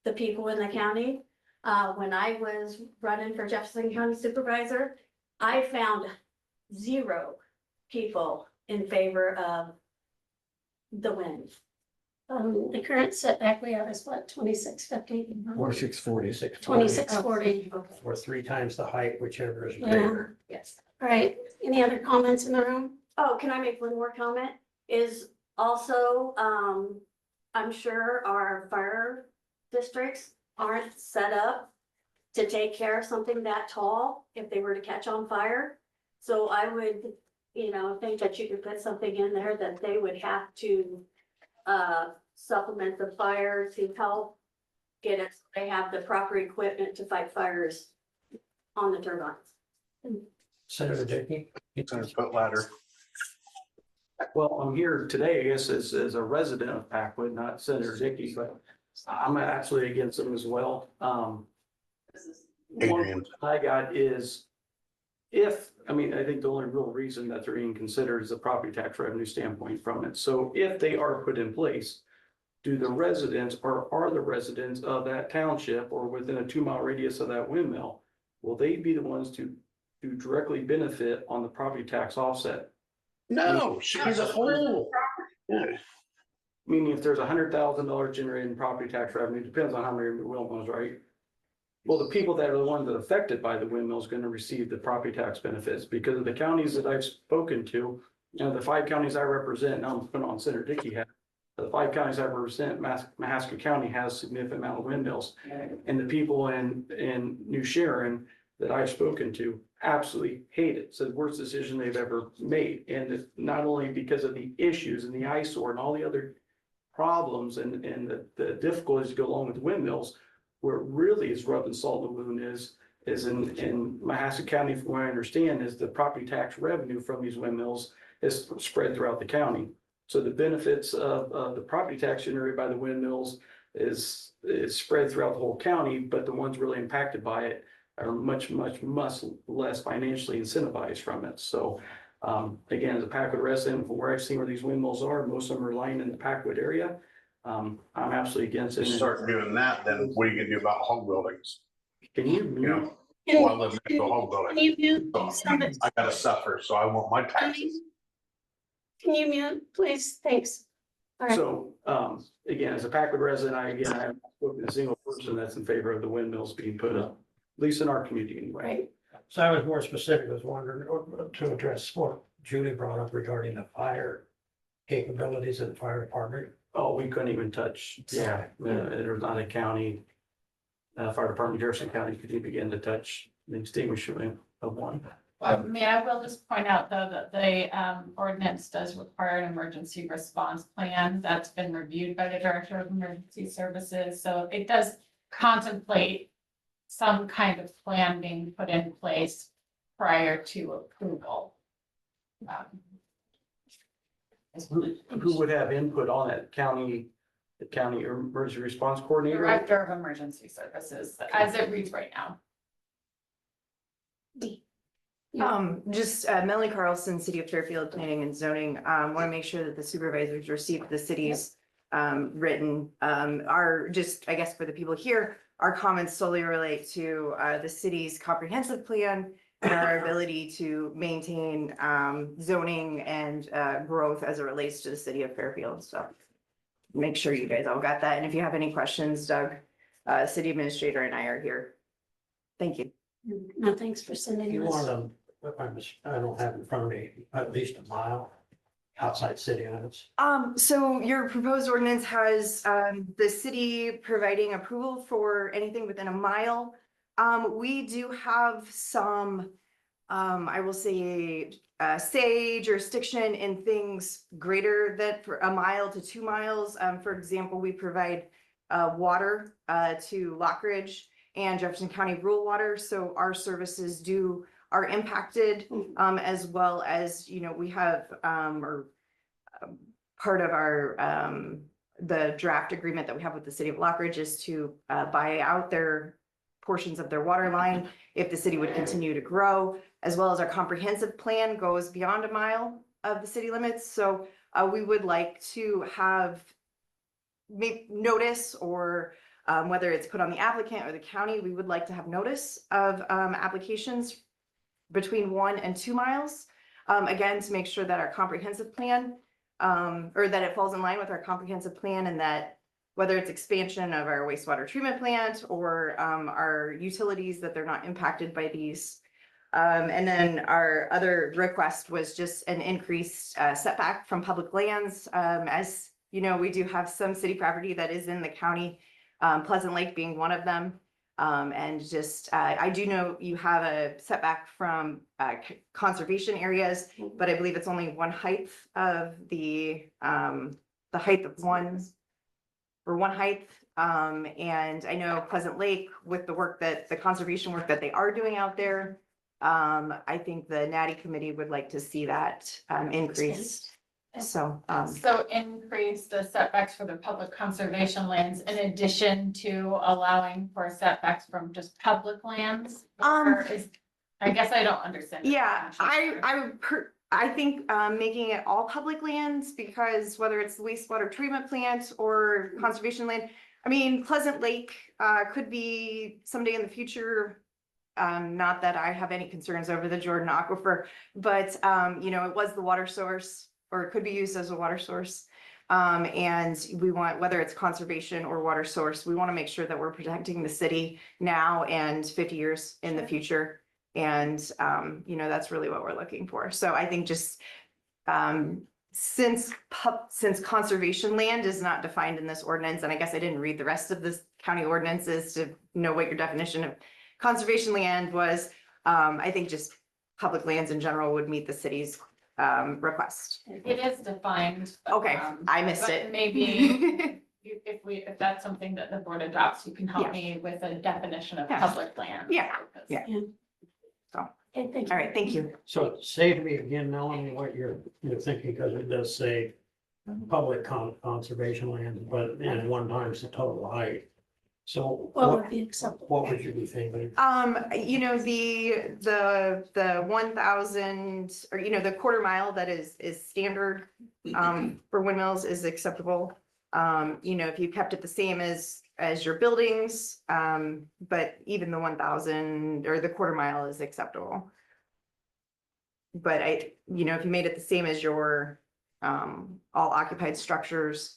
S13: the people in the county. When I was running for Jefferson County Supervisor, I found 0 people in favor of the wind.
S1: The current setback we have is what, 2650?
S10: 4640.
S1: 2640.
S4: Or 3 times the height, whichever is
S1: Yeah.
S4: bigger.
S13: Yes.
S1: All right, any other comments in the room?
S13: Oh, can I make one more comment? Is also, I'm sure our fire districts aren't set up to take care of something that tall if they were to catch on fire. So I would, think that you could put something in there that they would have to supplement the fire to help get it, so they have the proper equipment to fight fires on the turbines.
S4: Senator Dickey?
S12: Foot ladder.
S14: Well, I'm here today, I guess, as a resident of Packwood, not Senator Dickey, but I'm absolutely against them as well. One
S12: Adrian.
S14: question I got is I think the only real reason that they're being considered is the property tax revenue standpoint from it. So if they are put in place, do the residents or are the residents of that township or within a 2 mile radius of that windmill, will they be the ones to directly benefit on the property tax offset?
S12: No, should be the whole. Yeah.
S14: Meaning if there's $100,000 generated in property tax revenue, depends on how many windmills, right? Well, the people that are the ones that are affected by the windmill is going to receive the property tax benefits because of the counties that I've spoken to. The 5 counties I represent, now I'm putting on Senator Dickey hat. The 5 counties I represent, Mahaska County has a significant amount of windmills. And the people in New Sharon that I've spoken to absolutely hate it. It's the worst decision they've ever made. And it's not only because of the issues and the eyesore and all the other problems and the difficulties that go along with windmills, where it really is rubbing salt in the wound is in Mahaska County, from what I understand, is the property tax revenue from these windmills is spread throughout the county. So the benefits of the property tax generated by the windmills is spread throughout the whole county, but the ones really impacted by it are much less financially incentivized from it. So again, as a Packwood resident, from where I've seen where these windmills are, most of them are lying in the Packwood area. I'm absolutely against it.
S12: Start doing that, then what are you gonna do about home buildings?
S14: Can you
S12: You
S14: mute?
S12: know, well, I live next to a home
S1: Can
S12: building.
S1: you mute somebody?
S12: I gotta suffer, so I want my taxes.
S1: Can you mute, please? Thanks. All right.
S14: So, again, as a Packwood resident, I haven't spoken to a single person that's in favor of the windmills being put up, at least in our community anyway.
S1: Right.
S4: So I was more specific, I was wondering to address what Julie brought up regarding the fire capabilities of the fire department.
S14: Oh, we couldn't even touch, there's not a county, fire department, Jefferson County, could you begin to touch the extinguishing of one?
S15: I will just point out though that the ordinance does require an emergency response plan that's been reviewed by the Director of Emergency Services. So it does contemplate some kind of plan being put in place prior to approval.
S14: Who would have input on it? The county emergency response coordinator?
S15: Director of Emergency Services, as it reads right now.
S5: Just Melanie Carlson, City of Fairfield Planning and Zoning, want to make sure that the supervisors receive the city's written, I guess for the people here, our comments solely relate to the city's comprehensive plan and our ability to maintain zoning and growth as it relates to the city of Fairfield. So make sure you guys all got that. And if you have any questions, Doug, city administrator and I are here. Thank you.
S1: No, thanks for sending
S4: You
S1: us.
S4: want them, I don't have in front of me, at least a mile outside city limits.
S5: So your proposed ordinance has, the city providing approval for anything within a mile. We do have some, I will say, say jurisdiction in things greater than for a mile to 2 miles. For example, we provide, water, to Lockridge and Jefferson County rural water. So our services are impacted, as well as, we have, part of our, the draft agreement that we have with the city of Lockridge is to buy out their portions of their water line if the city would continue to grow, as well as our comprehensive plan goes beyond a mile of the city limits. So we would like to have notice, or whether it's put on the applicant or the county, we would like to have notice of applications between 1 and 2 miles. Again, to make sure that our comprehensive plan, or that it falls in line with our comprehensive plan, and that whether it's expansion of our wastewater treatment plant or our utilities, that they're not impacted by these. And then our other request was just an increased setback from public lands. As you know, we do have some city property that is in the county, Pleasant Lake being one of them. And just, I do know you have a setback from conservation areas, but I believe it's only one height of the height of one height. And I know Pleasant Lake, with the work that the conservation work that they are doing out there, I think the Natty Committee would like to see that, increase. So,
S15: So increase the setbacks for the public conservation lands in addition to allowing for setbacks from just public lands? Or is, I guess I don't understand.
S5: yeah, I think, making it all public lands, because whether it's the wastewater treatment plant or conservation land, I mean, Pleasant Lake, could be someday in the future. Not that I have any concerns over the Jordan Aquifer, but, you know, it was the water source, or it could be used as a water source. And we want, whether it's conservation or water source, we want to make sure that we're protecting the city now and 50 years in the future. And, you know, that's really what we're looking for. So I think just, since conservation land is not defined in this ordinance, and I guess I didn't read the rest of this county ordinances to know what your definition of conservation land was, I think just public lands in general would meet the city's request.
S15: It is defined. but,
S5: Okay, I missed
S15: but
S5: it.
S15: Maybe if that's something that the board adopts, you can help me with a definition of
S5: Yeah.
S15: public land.
S5: Yeah, yeah.
S1: Okay, thank
S5: All
S1: you.
S5: right, thank you.
S4: So say to me again, Melanie, what you're thinking, because it does say public conservation land, but in 1 times the total height. So
S1: What would be acceptable?
S4: what would you be thinking?
S5: You know, the 1,000, or, you know, the quarter mile that is standard, for windmills is acceptable. You know, if you kept it the same as your buildings, but even the 1,000 or the quarter mile is acceptable. But you know, if you made it the same as your, all occupied structures,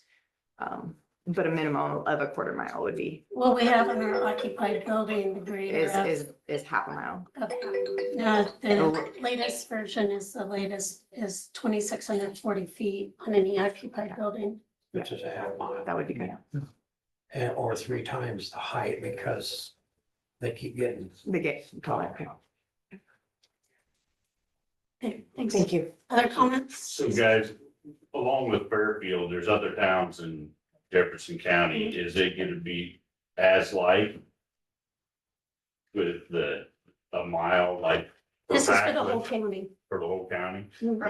S5: but a minimum of a quarter mile would be,
S1: Well, we have in our occupied building the greater of.
S5: is half a mile.
S1: The latest version is 2,640 feet on any occupied building.
S4: Which is a half mile.
S5: That would be good.
S4: Or 3 times the height, because they keep getting.
S5: The gate.
S1: Okay, thanks.
S5: Thank you.
S1: Other comments?
S12: So guys, along with Fairfield, there's other towns in Jefferson County. Is it gonna be as light? With a mile like?
S1: This is for the whole county.
S12: For the whole county,
S1: Mhm.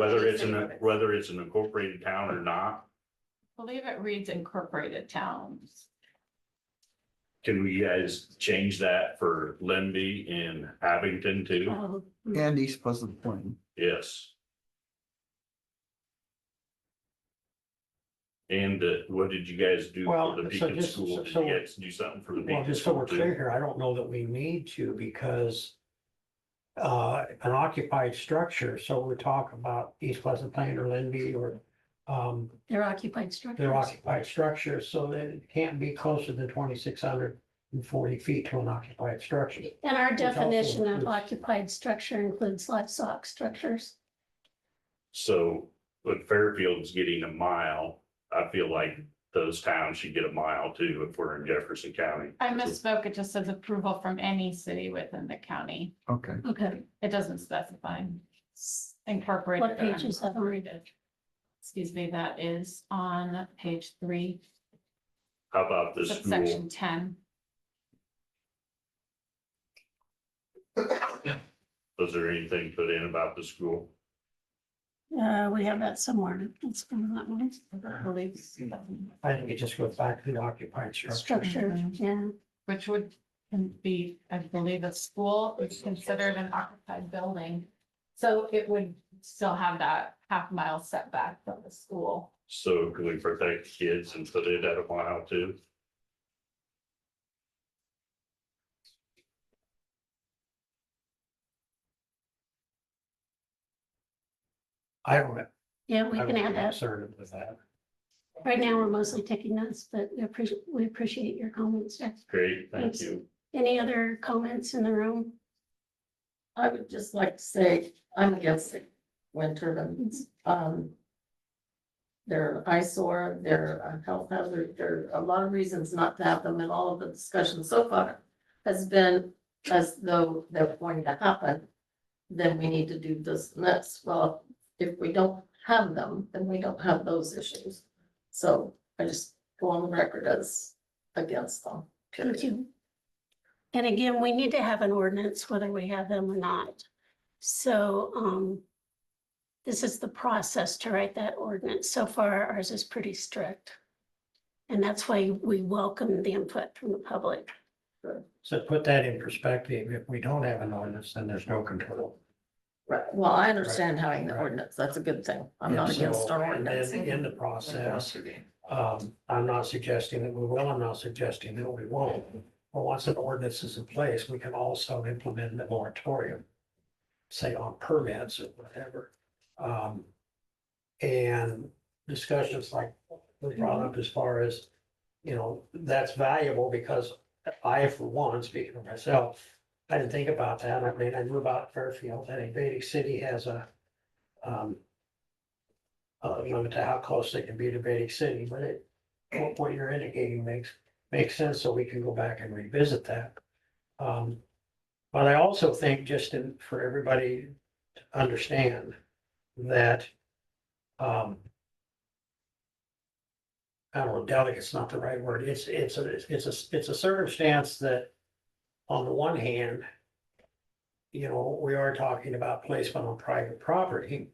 S12: whether it's an incorporated town or not?
S15: I believe it reads incorporated towns.
S12: Can we guys change that for Lenby and Abington too?
S1: Oh,
S10: And East Pleasant Plain.
S12: Yes. And what did you guys do
S4: Well,
S12: for the
S4: so
S12: Beacon
S4: just-
S12: School? Did
S4: so-
S12: you guys do something for the
S4: Well,
S12: Beacon
S4: just so
S12: School
S4: we're clear
S12: too?
S4: here, I don't know that we need to, because an occupied structure, so we're talking about East Pleasant Plain or Lenby or
S1: they're occupied structures.
S4: they're occupied structures, so that it can't be closer than 2,640 feet to an occupied structure.
S1: And our
S4: Which also
S1: definition of
S4: includes-
S1: occupied structure includes livestock structures.
S12: So when Fairfield's getting a mile, I feel like those towns should get a mile too if we're in Jefferson County.
S15: I misspoke, it just says approval from any city within the county.
S10: Okay.
S1: Okay.
S15: It doesn't specify incorporated.
S1: What page is that on?
S15: Incorporated. Excuse me, that is on page 3,
S12: How about the
S15: section
S12: school?
S15: 10.
S12: Was there anything put in about the school?
S1: We have that somewhere. It's from that one.
S15: I believe.
S4: I think it just goes back to the occupied structure.
S1: Structure, yeah.
S15: Which would be, I believe, a school is considered an occupied building. So it would still have that half-mile setback from the school.
S12: So can we protect kids and put it at a mile too?
S4: I don't.
S1: Yeah, we
S4: I
S1: can
S4: would
S1: add
S4: be
S1: that.
S4: concerned with that.
S1: Right now, we're mostly taking notes, but we appreciate your comments, Jeff.
S12: Great, thank
S1: Thanks.
S12: you.
S1: Any other comments in the room?
S16: I would just like to say, I'm against wind turbines. They're an eyesore, they're a health hazard, there are a lot of reasons not to have them, and all of the discussion so far has been as though they're going to happen. Then we need to do this and this. Well, if we don't have them, then we don't have those issues. So I just go on the record as against them.
S1: Thank you. And again, we need to have an ordinance whether we have them or not. So, this is the process to write that ordinance. So far, ours is pretty strict. And that's why we welcome the input from the public.
S4: So put that in perspective, if we don't have an ordinance, then there's no control.
S16: Right, well, I understand having the
S4: Right.
S16: ordinance, that's a good thing, I'm not
S4: And
S16: against
S4: so,
S16: our
S4: and
S16: ordinance.
S4: then in the process, I'm not suggesting that we will, I'm not suggesting that we won't. But once an ordinance is in place, we can also implement the moratorium, say on permits or whatever. And discussions like we brought up as far as, that's valuable because I, for one, speaking for myself, I didn't think about that. I mean, I knew about Fairfield. I think Vedic City has a limit to how close they can be to Vedic City, but what you're indicating makes sense, so we can go back and revisit that. But I also think for everybody to understand that, I don't know, delicate's not the right word. It's a circumstance that, on the one hand, we are talking about placement on private property.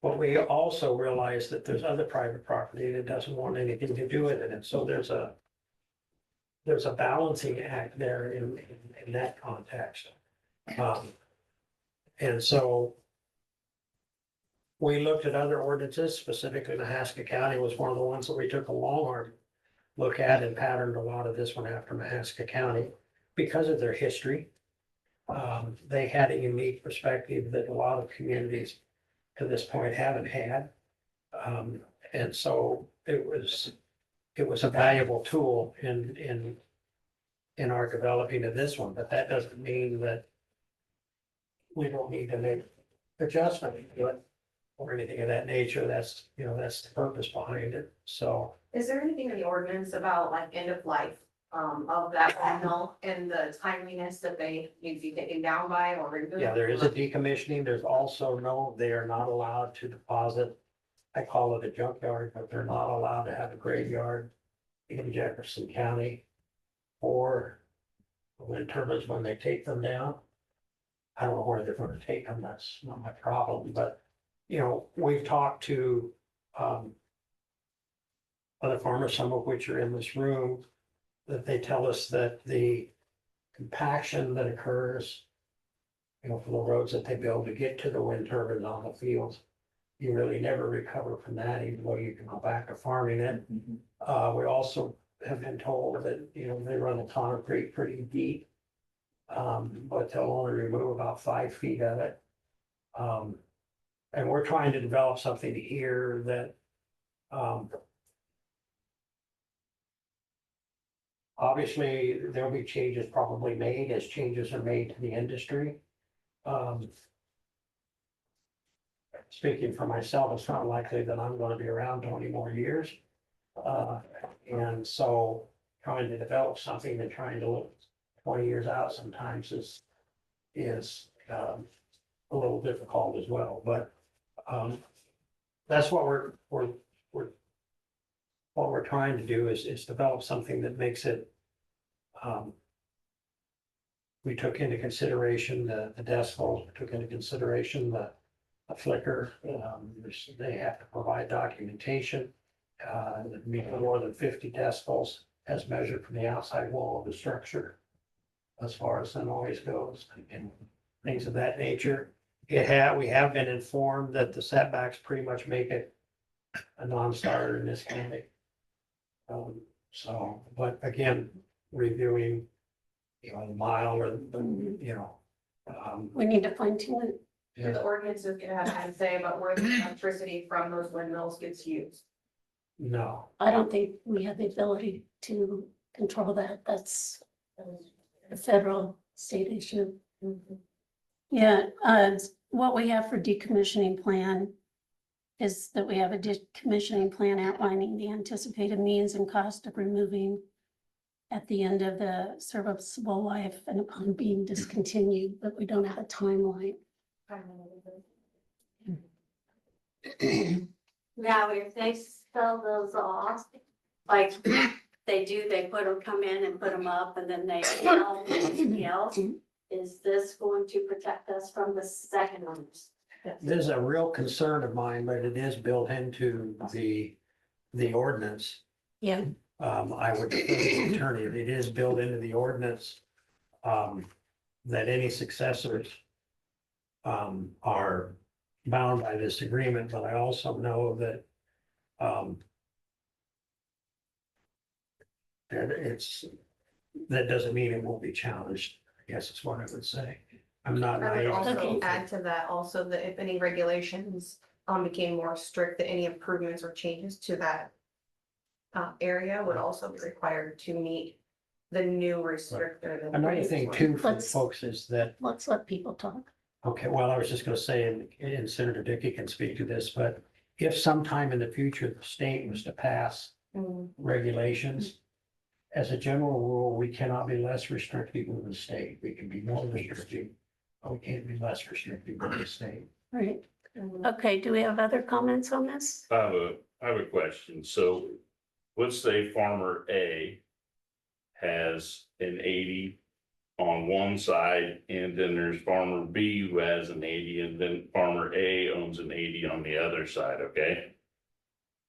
S4: But we also realize that there's other private property that doesn't want anything to do with it, and so there's a balancing act there in that context. And so we looked at other ordinances, specifically Mahaska County was one of the ones that we took a long hard look at and patterned a lot of this one after Mahaska County because of their history. They had a unique perspective that a lot of communities to this point haven't had. And so it was a valuable tool in our developing of this one, but that doesn't mean that we don't need to make adjustment to it or anything of that nature. That's the purpose behind it. So
S2: Is there anything in the ordinance about like end of life of that windmill and the timeliness that they need to be taken down by or removed?
S4: yeah, there is a decommissioning. There's also they are not allowed to deposit. I call it a junkyard, but they're not allowed to have a graveyard in Jefferson County or wind turbines when they take them down. I don't know where they're gonna take them. That's not my problem, but we've talked to other farmers, some of which are in this room, that they tell us that the compaction that occurs, for the roads that they build to get to the wind turbines on the fields, you really never recover from that, even though you can go back to farming it. We also have been told that, they run the concrete pretty deep. But they'll only remove about 5 feet of it. And we're trying to develop something here that, obviously, there'll be changes probably made as changes are made to the industry. Speaking for myself, it's not likely that I'm gonna be around 20 more years. And so trying to develop something and trying to look 20 years out sometimes is a little difficult as well, but that's what we're trying to do is develop something that makes it. We took into consideration the decibels, took into consideration the flicker. They have to provide documentation. That means more than 50 decibels as measured from the outside wall of the structure, as far as the noise goes and things of that nature. We have been informed that the setbacks pretty much make it a non-starter in this county. But again, reviewing, the mile or
S1: We need to fine tune it.
S2: The ordinance is gonna have to say about where the electricity from those windmills gets used.
S4: no.
S1: I don't think we have the ability to control that. That's a federal state issue. Yeah, what we have for decommissioning plan is that we have a decommissioning plan outlining the anticipated means and cost of removing at the end of the serviceable life and upon being discontinued, but we don't have a timeline.
S13: Now, if they sell those off, like they do, they come in and put them up and then they sell something else. is this going to protect us from the second owners?
S4: This is a real concern of mine, but it is built into the ordinance.
S1: Yeah,
S4: I would defer to the attorney, it is built into the ordinance. That any successors. Are bound by this agreement, but I also know that. That that doesn't mean it won't be challenged, I guess is what I would say. I'm not
S2: I would
S4: naive.
S2: also
S1: Okay.
S2: add to that also that if any regulations became more strict, that any improvements or changes to that area would also be required to meet the new restrictor.
S4: Another thing too for
S1: Let's-
S4: folks is that,
S1: let's let people talk.
S4: okay, well, I was just gonna say, and Senator Dickey can speak to this, but if sometime in the future the state was to pass regulations, as a general rule, we cannot be less restrictive than the state. We can be more restrictive, but we can't be less restrictive than the state.
S1: Right. Okay, do we have other comments on this?
S12: I have a question. So let's say farmer A has an 80 on one side, and then there's farmer B who has an 80, and then farmer A owns an 80 on the other side, okay?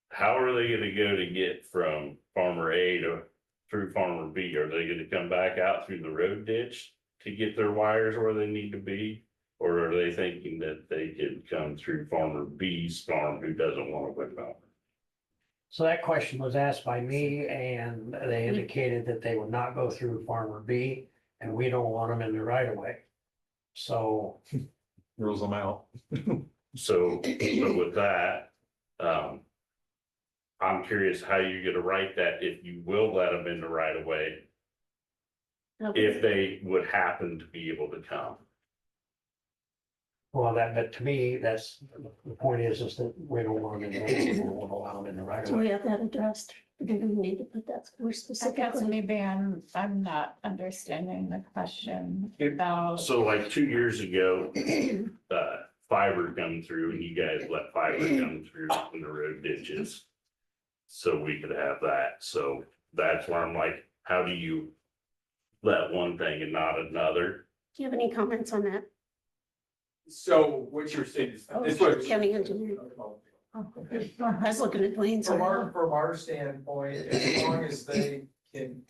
S12: How are they gonna go to get from farmer A to through farmer B? Are they gonna come back out through the road ditch to get their wires where they need to be? Or are they thinking that they could come through farmer B's farm who doesn't want to whip out?
S4: So that question was asked by me, and they indicated that they would not go through farmer B, and we don't want them in the right of way. So
S3: Rules them out.
S12: So with that, I'm curious how you're gonna write that if you will let them in the right of way, if they would happen to be able to come.
S4: well, but to me, that's, the point is that we don't want them in the right, we won't allow them in the right of
S1: So we
S4: way.
S1: have that addressed. Do we need to put that more
S15: I guess
S1: specifically?
S15: maybe I'm not understanding the question about.
S12: So like 2 years ago, fiber come through and you guys let fiber come through in the road ditches. So we could have that. So that's where I'm like, how do you let one thing and not another?
S1: Do you have any comments on that?
S3: So what you're saying is, this was.
S1: County engineer. I was looking at Dwayne's.
S3: From our standpoint, as long as they can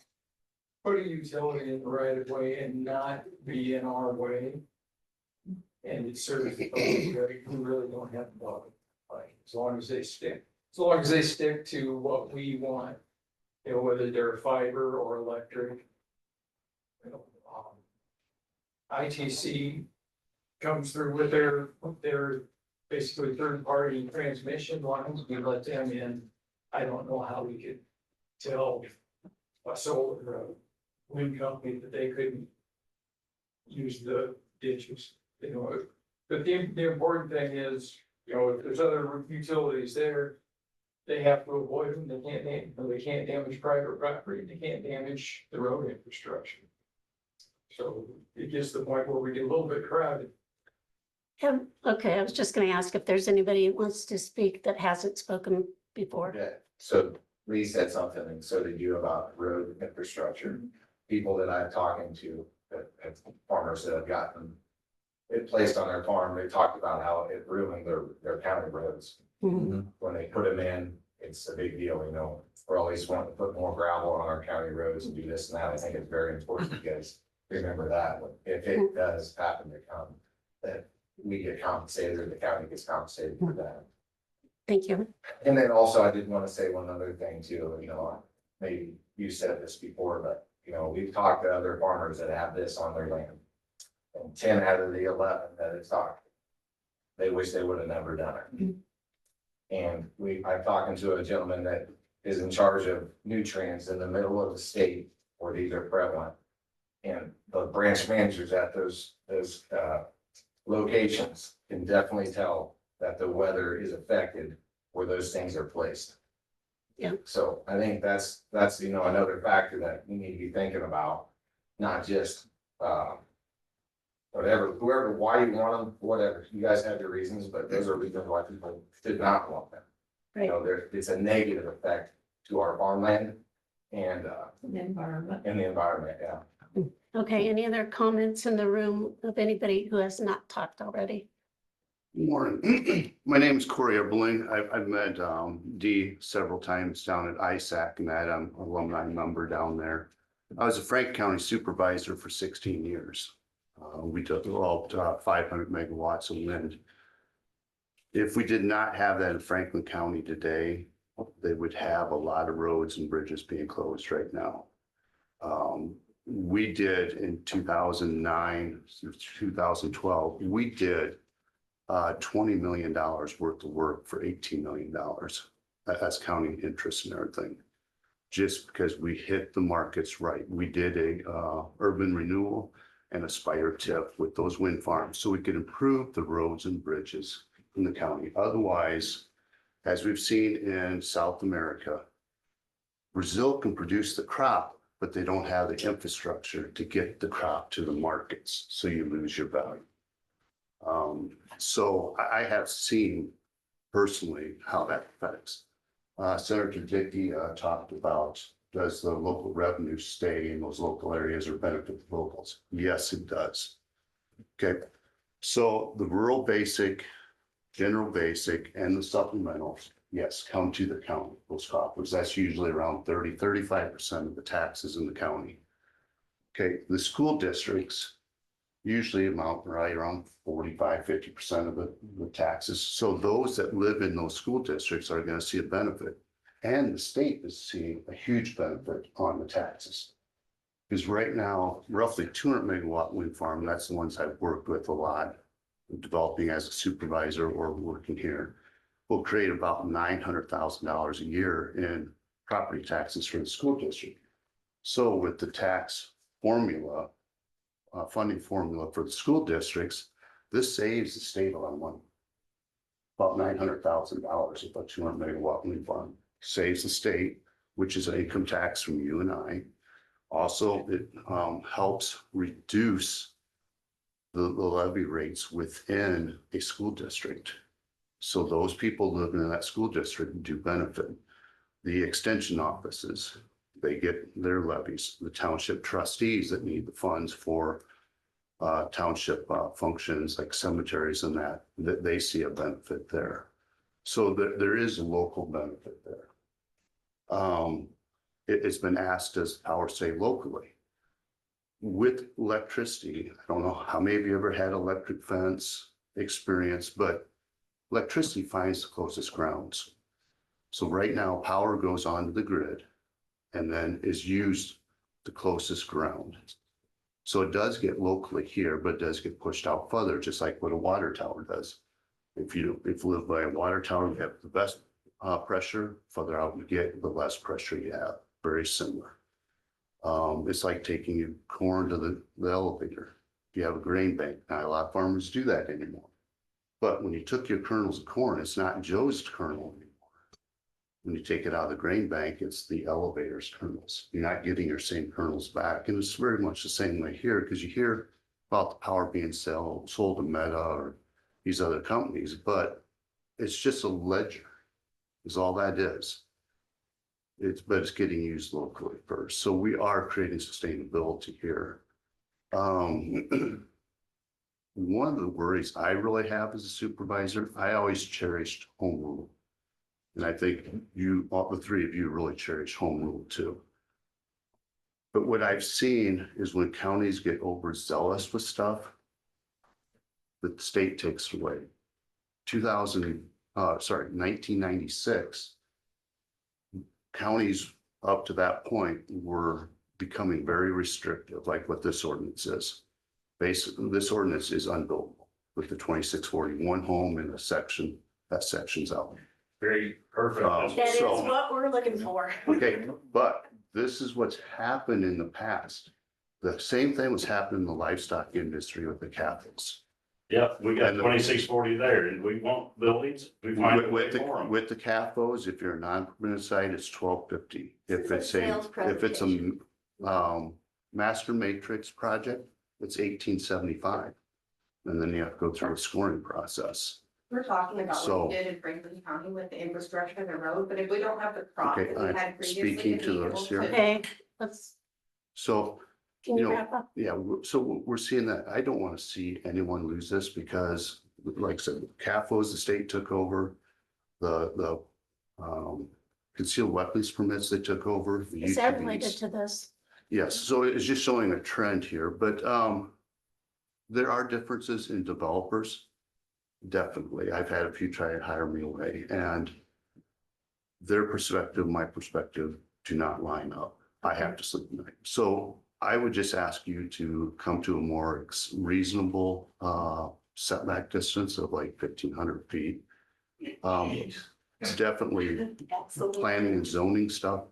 S3: put a utility in the right of way and not be in our way. And it serves the public, we really don't have to bother, like, as long as they stick to what we want. You know, whether they're fiber or electric. You know, ITC comes through with their basically third-party transmission lines, we let them in. I don't know how we could tell a solar wind company that they couldn't use the ditches, you know. But the important thing is, you know, if there's other utilities there, they have to avoid them, they can't damage private property, they can't damage the road infrastructure. So it gets to the point where we get a little bit crowded.
S1: Okay, I was just gonna ask if there's anybody who wants to speak that hasn't spoken before.
S17: Yeah, so Lee said something, and so did you, about road infrastructure. People that I'm talking to, that farmers that have gotten it placed on their farm, they talked about how it ruined their county roads.
S1: Mhm.
S17: When they put them in, it's a big deal, you know, we're always wanting to put more gravel on our county roads and do this and that. I think it's very important you guys remember that, if it does happen to come, that we get compensated, or the county gets compensated for that.
S1: Thank you.
S17: And then also, I did want to say one other thing too, you know, maybe you said this before, but, you know, we've talked to other farmers that have this on their land. And 10 out of the 11 that it's talked, they wish they would have never done it. And I'm talking to a gentleman that is in charge of nutrients in the middle of the state where these are prevalent. And the branch managers at those locations can definitely tell that the weather is affected where those things are placed.
S1: Yeah.
S17: So I think that's, you know, another factor that we need to be thinking about, not just, whoever, why you want them, whatever, you guys have your reasons, but those are reasons why people did not want them. You know, it's a negative effect to our farmland and,
S16: The environment.
S17: in the environment, yeah.
S1: Okay, any other comments in the room of anybody who has not talked already?
S18: Morning. My name is Corey Eberling. I've met Dee several times down at ISAC and that I'm alumni member down there. I was a Franklin County supervisor for 16 years. We developed 500 megawatts of wind. If we did not have that in Franklin County today, they would have a lot of roads and bridges being closed right now. We did in 2009 through 2012, we did $20 million worth of work for $18 million. That's counting interest and everything. Just because we hit the markets right. We did a urban renewal and a spire tip with those wind farms so we could improve the roads and bridges in the county. Otherwise, as we've seen in South America, Brazil can produce the crop, but they don't have the infrastructure to get the crop to the markets. So you lose your value. So I have seen personally how that affects. Senator Dickey talked about, does the local revenue stay in those local areas or benefit the locals? Yes, it does. Okay, so the rural basic, general basic, and the supplementals, yes, come to the county, those coffers. That's usually around 35% of the taxes in the county. Okay, the school districts usually amount right around 50% of the taxes. So those that live in those school districts are going to see a benefit. And the state is seeing a huge benefit on the taxes. Because right now, roughly 200 megawatt wind farm, that's the ones I've worked with a lot, developing as a supervisor or working here, will create about $900,000 a year in property taxes for the school district. So with the tax formula, funding formula for the school districts, this saves the state a lot of money. About $900,000 if a 200 megawatt wind farm saves the state, which is an income tax from you and I. Also, it helps reduce the levy rates within a school district. So those people living in that school district do benefit. The extension offices, they get their levies. The township trustees that need the funds for township functions like cemeteries and that they see a benefit there. So there is a local benefit there. It's been asked, does power stay locally? With electricity, I don't know how many of you ever had electric fence experience, but electricity finds the closest grounds. So right now, power goes onto the grid and then is used the closest ground. So it does get locally here, but it does get pushed out further, just like what a water tower does. If you live by a water tower, you have the best pressure, further out you get, the less pressure you have. Very similar. It's like taking your corn to the elevator. You have a grain bank. Not a lot of farmers do that anymore. But when you took your kernels of corn, it's not Joe's kernel anymore. When you take it out of the grain bank, it's the elevator's kernels. You're not getting your same kernels back. And it's very much the same way here, because you hear about the power being sold to Meta or these other companies, but it's just a ledger, is all that is. But it's getting used locally first. So we are creating sustainability here. One of the worries I really have as a supervisor, I always cherished home rule. And I think you, all the three of you really cherish home rule too. But what I've seen is when counties get overzealous with stuff, the state takes it away. 1996, counties up to that point were becoming very restrictive, like what this ordinance is. Basically, this ordinance is unbuildable with the 2641 home in a section, that section's out.
S12: Very perfect.
S13: That is what we're looking for.
S18: Okay, but this is what's happened in the past. The same thing was happening in the livestock industry with the cattle.
S12: Yep, we got 2640 there and we want buildings. We find a way for them.
S18: With the CAFOs, if you're a non-permitted site, it's 1250. If it's a master matrix project, it's 1875. And then you have to go through a scoring process.
S2: We're talking about
S18: So-
S2: what we did in Franklin County with the infrastructure of the road, but if we don't have the crop
S18: Okay,
S2: that we
S18: I'm
S2: had previously.
S18: speaking to
S2: be
S18: this
S2: able
S18: here.
S1: Okay, let's,
S18: So
S1: Can
S18: You
S1: you
S18: know,
S1: wrap up?
S18: Yeah, so we're seeing that. I don't want to see anyone lose this because, like I said, CAFOs, the state took over. The concealed weapons permits they took over. The
S1: Is that
S18: UTVs.
S1: related to this?
S18: Yes, so it's just showing a trend here, but there are differences in developers. Definitely. I've had a few try to hire me away, and their perspective, my perspective do not line up. I have to sleep at night. So I would just ask you to come to a more reasonable setback distance of like 1,500 feet. Definitely planning and zoning stuff.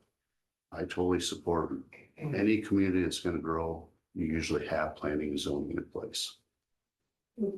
S18: I totally support any community that's going to grow. You usually have planning and zoning in place.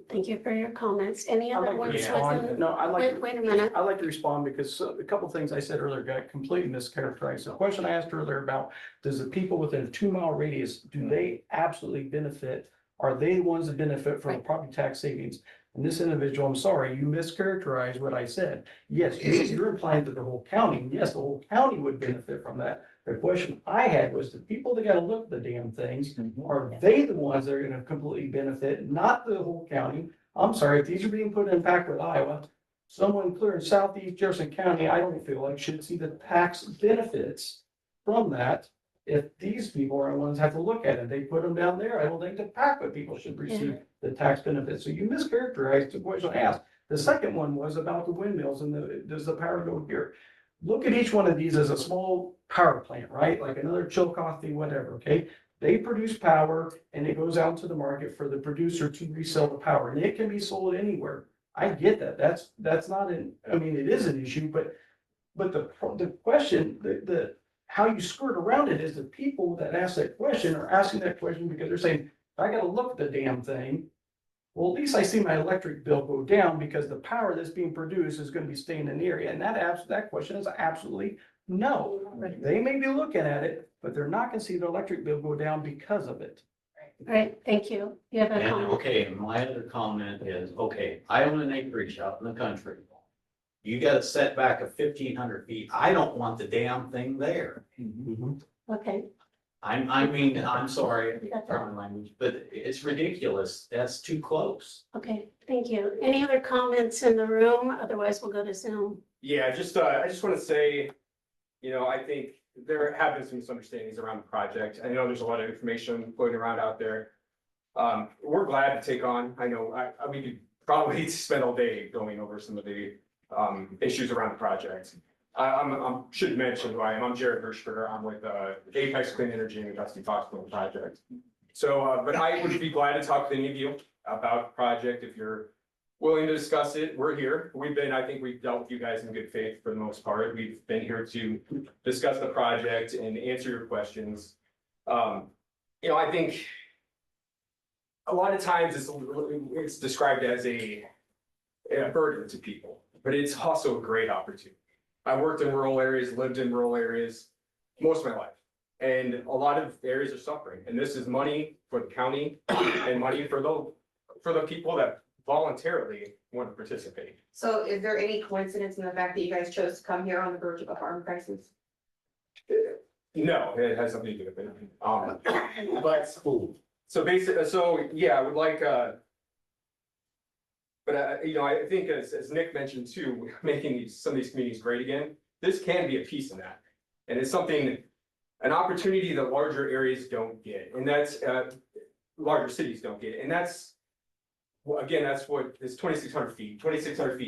S1: Thank you for your comments. Any
S14: I'd
S1: other
S14: like to
S1: ones
S14: respond.
S1: within?
S14: No, I'd like,
S1: Wait a minute.
S14: I'd like to respond because a couple things I said earlier got completely mischaracterized. The question I asked earlier about, does the people within a 2-mile radius, do they absolutely benefit? Are they the ones that benefit from the property tax savings? And this individual, I'm sorry, you mischaracterized what I said. Yes, you're implying that the whole county, yes, the whole county would benefit from that. The question I had was the people that gotta look at the damn things, are they the ones that are gonna completely benefit, not the whole county? I'm sorry, if these are being put in pact with Iowa, someone clear in southeast Jefferson County, I don't feel like should see the tax benefits from that. If these people are the ones that have to look at it, they put them down there, I don't think the pact people should receive the tax benefits. So you mischaracterized the question I asked. The second one was about the windmills and does the power go here? Look at each one of these as a small power plant, right? Like another Chillicothe thing, whatever, okay? They produce power and it goes out to the market for the producer to resell the power, and it can be sold anywhere. I get that. That's not I mean, it is an issue, but the question, how you skirt around it is the people that ask that question are asking that question because they're saying, I gotta look at the damn thing. Well, at least I see my electric bill go down because the power that's being produced is gonna be staying in the area. And that question is absolutely no. They may be looking at it, but they're not gonna see their electric bill go down because of it.
S1: All right, thank you. You have a
S19: And,
S1: comment?
S19: okay, and my other comment is, okay, I own an acreage out in the country. You got a setback of 1,500 feet. I don't want the damn thing there.
S1: Okay,
S19: I mean, I'm sorry, for my language, but it's ridiculous. That's too close.
S1: okay, thank you. Any other comments in the room? Otherwise, we'll go to Zoom.
S20: Yeah, I just want to say, I think there have been some misunderstandings around the project. I know there's a lot of information floating around out there. We're glad to take on, we could probably spend all day going over some of the issues around the project. Should mention who I am. I'm Jared Hirschberger. I'm with Apex Clean Energy and the Dusty Fox Clean Project. So, but I would be glad to talk with any of you about the project. If you're willing to discuss it, we're here. I think we've dealt with you guys in good faith for the most part. We've been here to discuss the project and answer your questions. I think a lot of times it's described as a burden to people, but it's also a great opportunity. I worked in rural areas, lived in rural areas most of my life, and a lot of areas are suffering. And this is money for the county and money for the people that voluntarily want to participate.
S2: So is there any coincidence in the fact that you guys chose to come here on the verge of a farm crisis?
S20: No, it has something to do with it. But so basically, I would like, but I think as Nick mentioned too, making some of these communities great again, this can be a piece of that. And it's an opportunity that larger areas don't get, and that's, larger cities don't get. And that's, well, again, that's what is 2,600 feet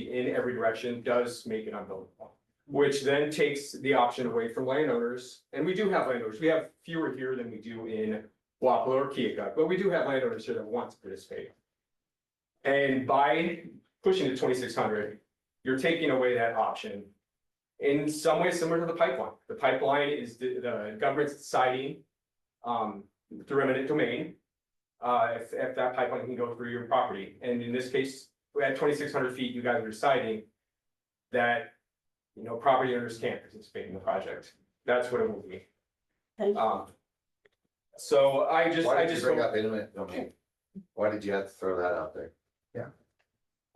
S20: in every direction does make it unbuildable, which then takes the option away from landowners. And we do have landowners. We have fewer here than we do in Wapello or Keokuk, but we do have landowners here that want to participate. And by pushing to 2,600, you're taking away that option in some way similar to the pipeline. The pipeline is the government's deciding through eminent domain if that pipeline can go through your property. And in this case, at 2,600 feet, you guys are deciding that property owners can't participate in the project. That's what it will be. So I just
S17: bring up eminent domain? Why did you have to throw that out there?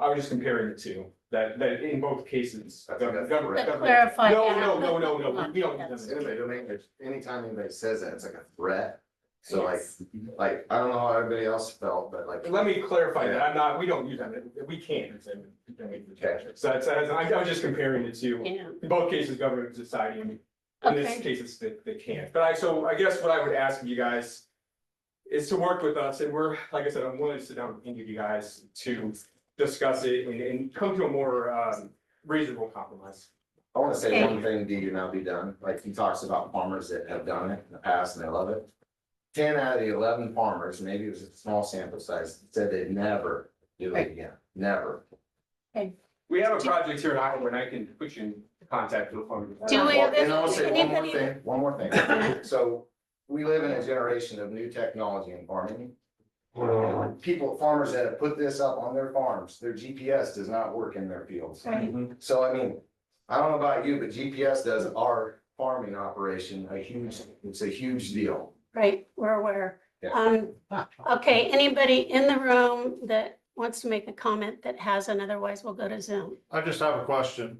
S20: I was just comparing the two, that in both cases.
S17: Clarify.
S20: No, we don't.
S17: Eminent domain, anytime anybody says that, it's like a threat. So like, I don't know how everybody else felt, but like.
S20: Let me clarify that, we don't use that, we can't. So I was just comparing it to,
S1: Yeah.
S20: in both cases, government society, and in this
S1: Okay.
S20: case, it's they can't. But so I guess what I would ask of you guys is to work with us, and we're, like I said, I'm willing to sit down with any of you guys to discuss it and come to a more reasonable compromise.
S17: I wanna say one thing, D, and I'll be done, like he talks about farmers that have done it in the past and they love it. 10 out of the 11 farmers, maybe it was a small sample size, said they'd never do it again, never.
S20: We have a project here in Iowa, and I can put you in contact with them.
S1: Do we have
S17: And I'll say
S1: anybody?
S17: one more thing. So we live in a generation of new technology in farming. People, farmers that have put this up on their farms, their GPS does not work in their fields.
S1: Right.
S17: So I mean, I don't know about you, but GPS does our farming operation it's a huge deal.
S1: Right, we're aware.
S17: Yeah.
S1: Okay, anybody in the room that wants to make a comment that hasn't, otherwise we'll go to Zoom.
S8: I just have a question.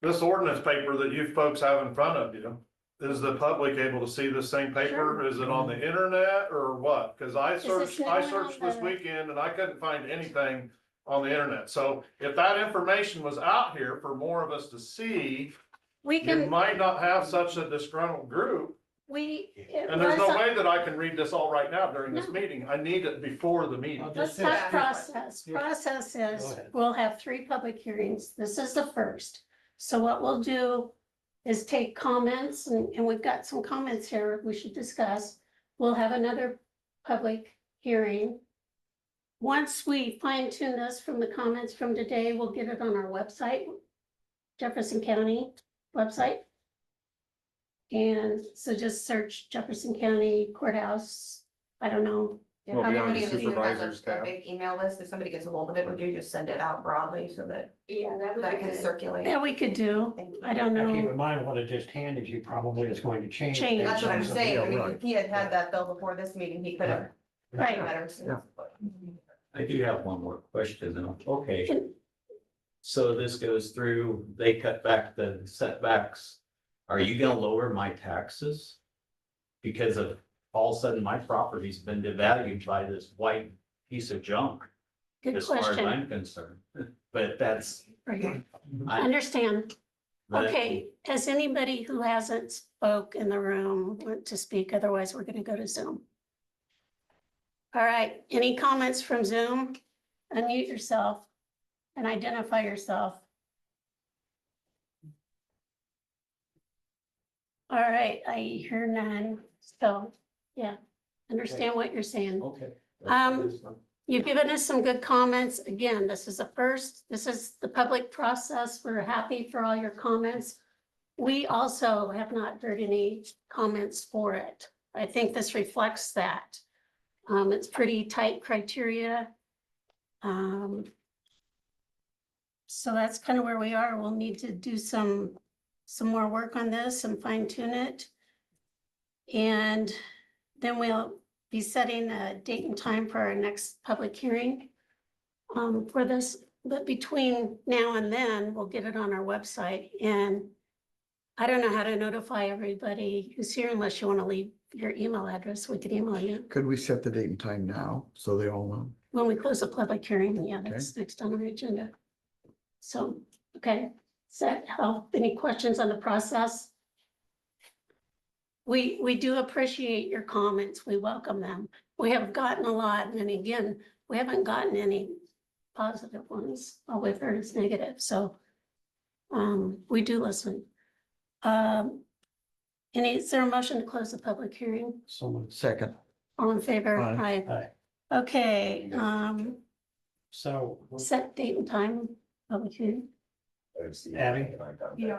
S8: This ordinance paper that you folks have in front of you, is the public able to see the same paper?
S1: Sure.
S8: Is it on the internet or what? Cause I
S1: this
S8: searched
S1: now
S8: this
S1: on the-
S8: weekend and I couldn't find anything on the internet. So if that information was out here for more of us to see,
S1: We
S8: you
S1: can,
S8: might not have such a disgruntled group.
S1: it
S8: And there's
S1: was
S8: no
S1: a-
S8: way that I can read this all right now during this
S1: No.
S8: meeting. I need it before the meeting.
S1: Let's talk process. Process
S4: Go
S1: is,
S4: ahead.
S1: we'll have 3 public hearings. This is the first. So what we'll do is take comments, and we've got some comments here we should discuss. We'll have another public hearing. Once we fine tune this from the comments from today, we'll get it on our website, Jefferson County website. And so just search Jefferson County Courthouse. I don't know.
S11: We'll be on the
S2: Everybody in the
S11: Supervisors
S2: a
S11: tab.
S2: big email list, if somebody gets a hold of it, would you just send it out broadly so that
S13: Yeah, that
S2: that can circulate?
S1: Yeah, we could do. I don't
S4: Now, keep
S1: know.
S4: in mind, what I just handed you probably is going to change.
S1: Change.
S2: That's what I'm saying, I mean,
S10: right.
S2: if he had had that bill before this meeting, he could have.
S1: Right.
S19: I do have one more question though. Okay,
S1: Can-
S19: so this goes through, they cut back the setbacks. Are you gonna lower my taxes? Because of all of a sudden my property's been devalued by this white piece of junk,
S1: Good
S19: as far as
S1: question.
S19: I'm concerned. But that's,
S1: Right.
S19: I,
S1: Understand.
S19: that-
S1: Okay, has anybody who hasn't spoke in the room want to speak? Otherwise, we're gonna go to Zoom. All right, any comments from Zoom? Unmute yourself and identify yourself. All right, I hear none, so, yeah, understand what you're saying.
S19: Okay.
S1: You've given us some good comments. Again, this is a first, this is the public process. We're happy for all your comments. We also have not heard any comments for it. I think this reflects that. It's pretty tight criteria. So that's kind of where we are. We'll need to do some more work on this and fine tune it. And then we'll be setting a date and time for our next public hearing for this. But between now and then, we'll get it on our website. And I don't know how to notify everybody who's here unless you want to leave your email address. We could email you.
S10: Could we set the date and time now so they all know?
S1: When we close the public hearing, yeah, that's next on our agenda. So, okay, does that help? Any questions on the process? We do appreciate your comments. We welcome them. We have gotten a lot, and again, we haven't gotten any positive ones. All we've heard is negative, so we do listen. Is there a motion to close the public hearing?
S4: Someone,
S10: Second.
S1: All in favor?
S10: Aye.
S4: Aye.
S1: Okay,
S4: so.
S1: set date and time, public hearing.
S4: Abby?
S2: Yeah.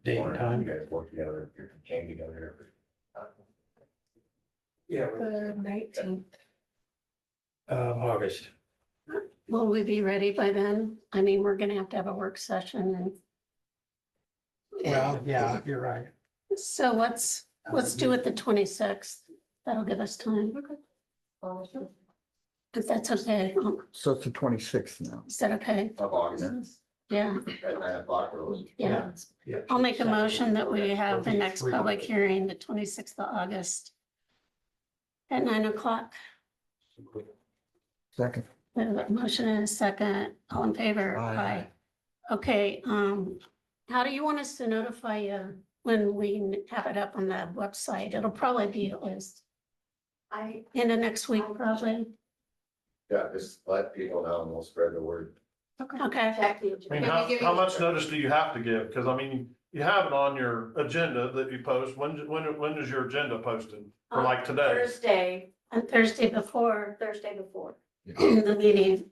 S4: Date and time.
S17: You guys work together, you came together.
S4: Yeah.
S2: The 19th.
S4: August.
S1: Will we be ready by then? I mean, we're gonna have to have a work session and.
S4: Well, yeah, you're right.
S1: So let's do it the 26th. That'll give us time. If that's okay.
S10: So it's the 26th now.
S1: Is that okay?
S17: Of August.
S1: Yeah,
S17: At 9 o'clock or.
S1: yeah. I'll make a motion that we have the next public hearing, the 26th of August. at 9 o'clock.
S10: Second.
S1: We have a motion and a second. All in favor?
S10: Aye.
S1: Okay, how do you want us to notify you when we have it up on the website? It'll probably be at least in the next week, probably.
S17: Yeah, just let people know and we'll spread the word.
S1: Okay.
S21: I mean, how much notice do you have to give? Because I mean, you have it on your agenda that you post. When is your agenda posted? For like today?
S13: Thursday,
S1: On Thursday before
S13: Thursday before.
S1: the meeting.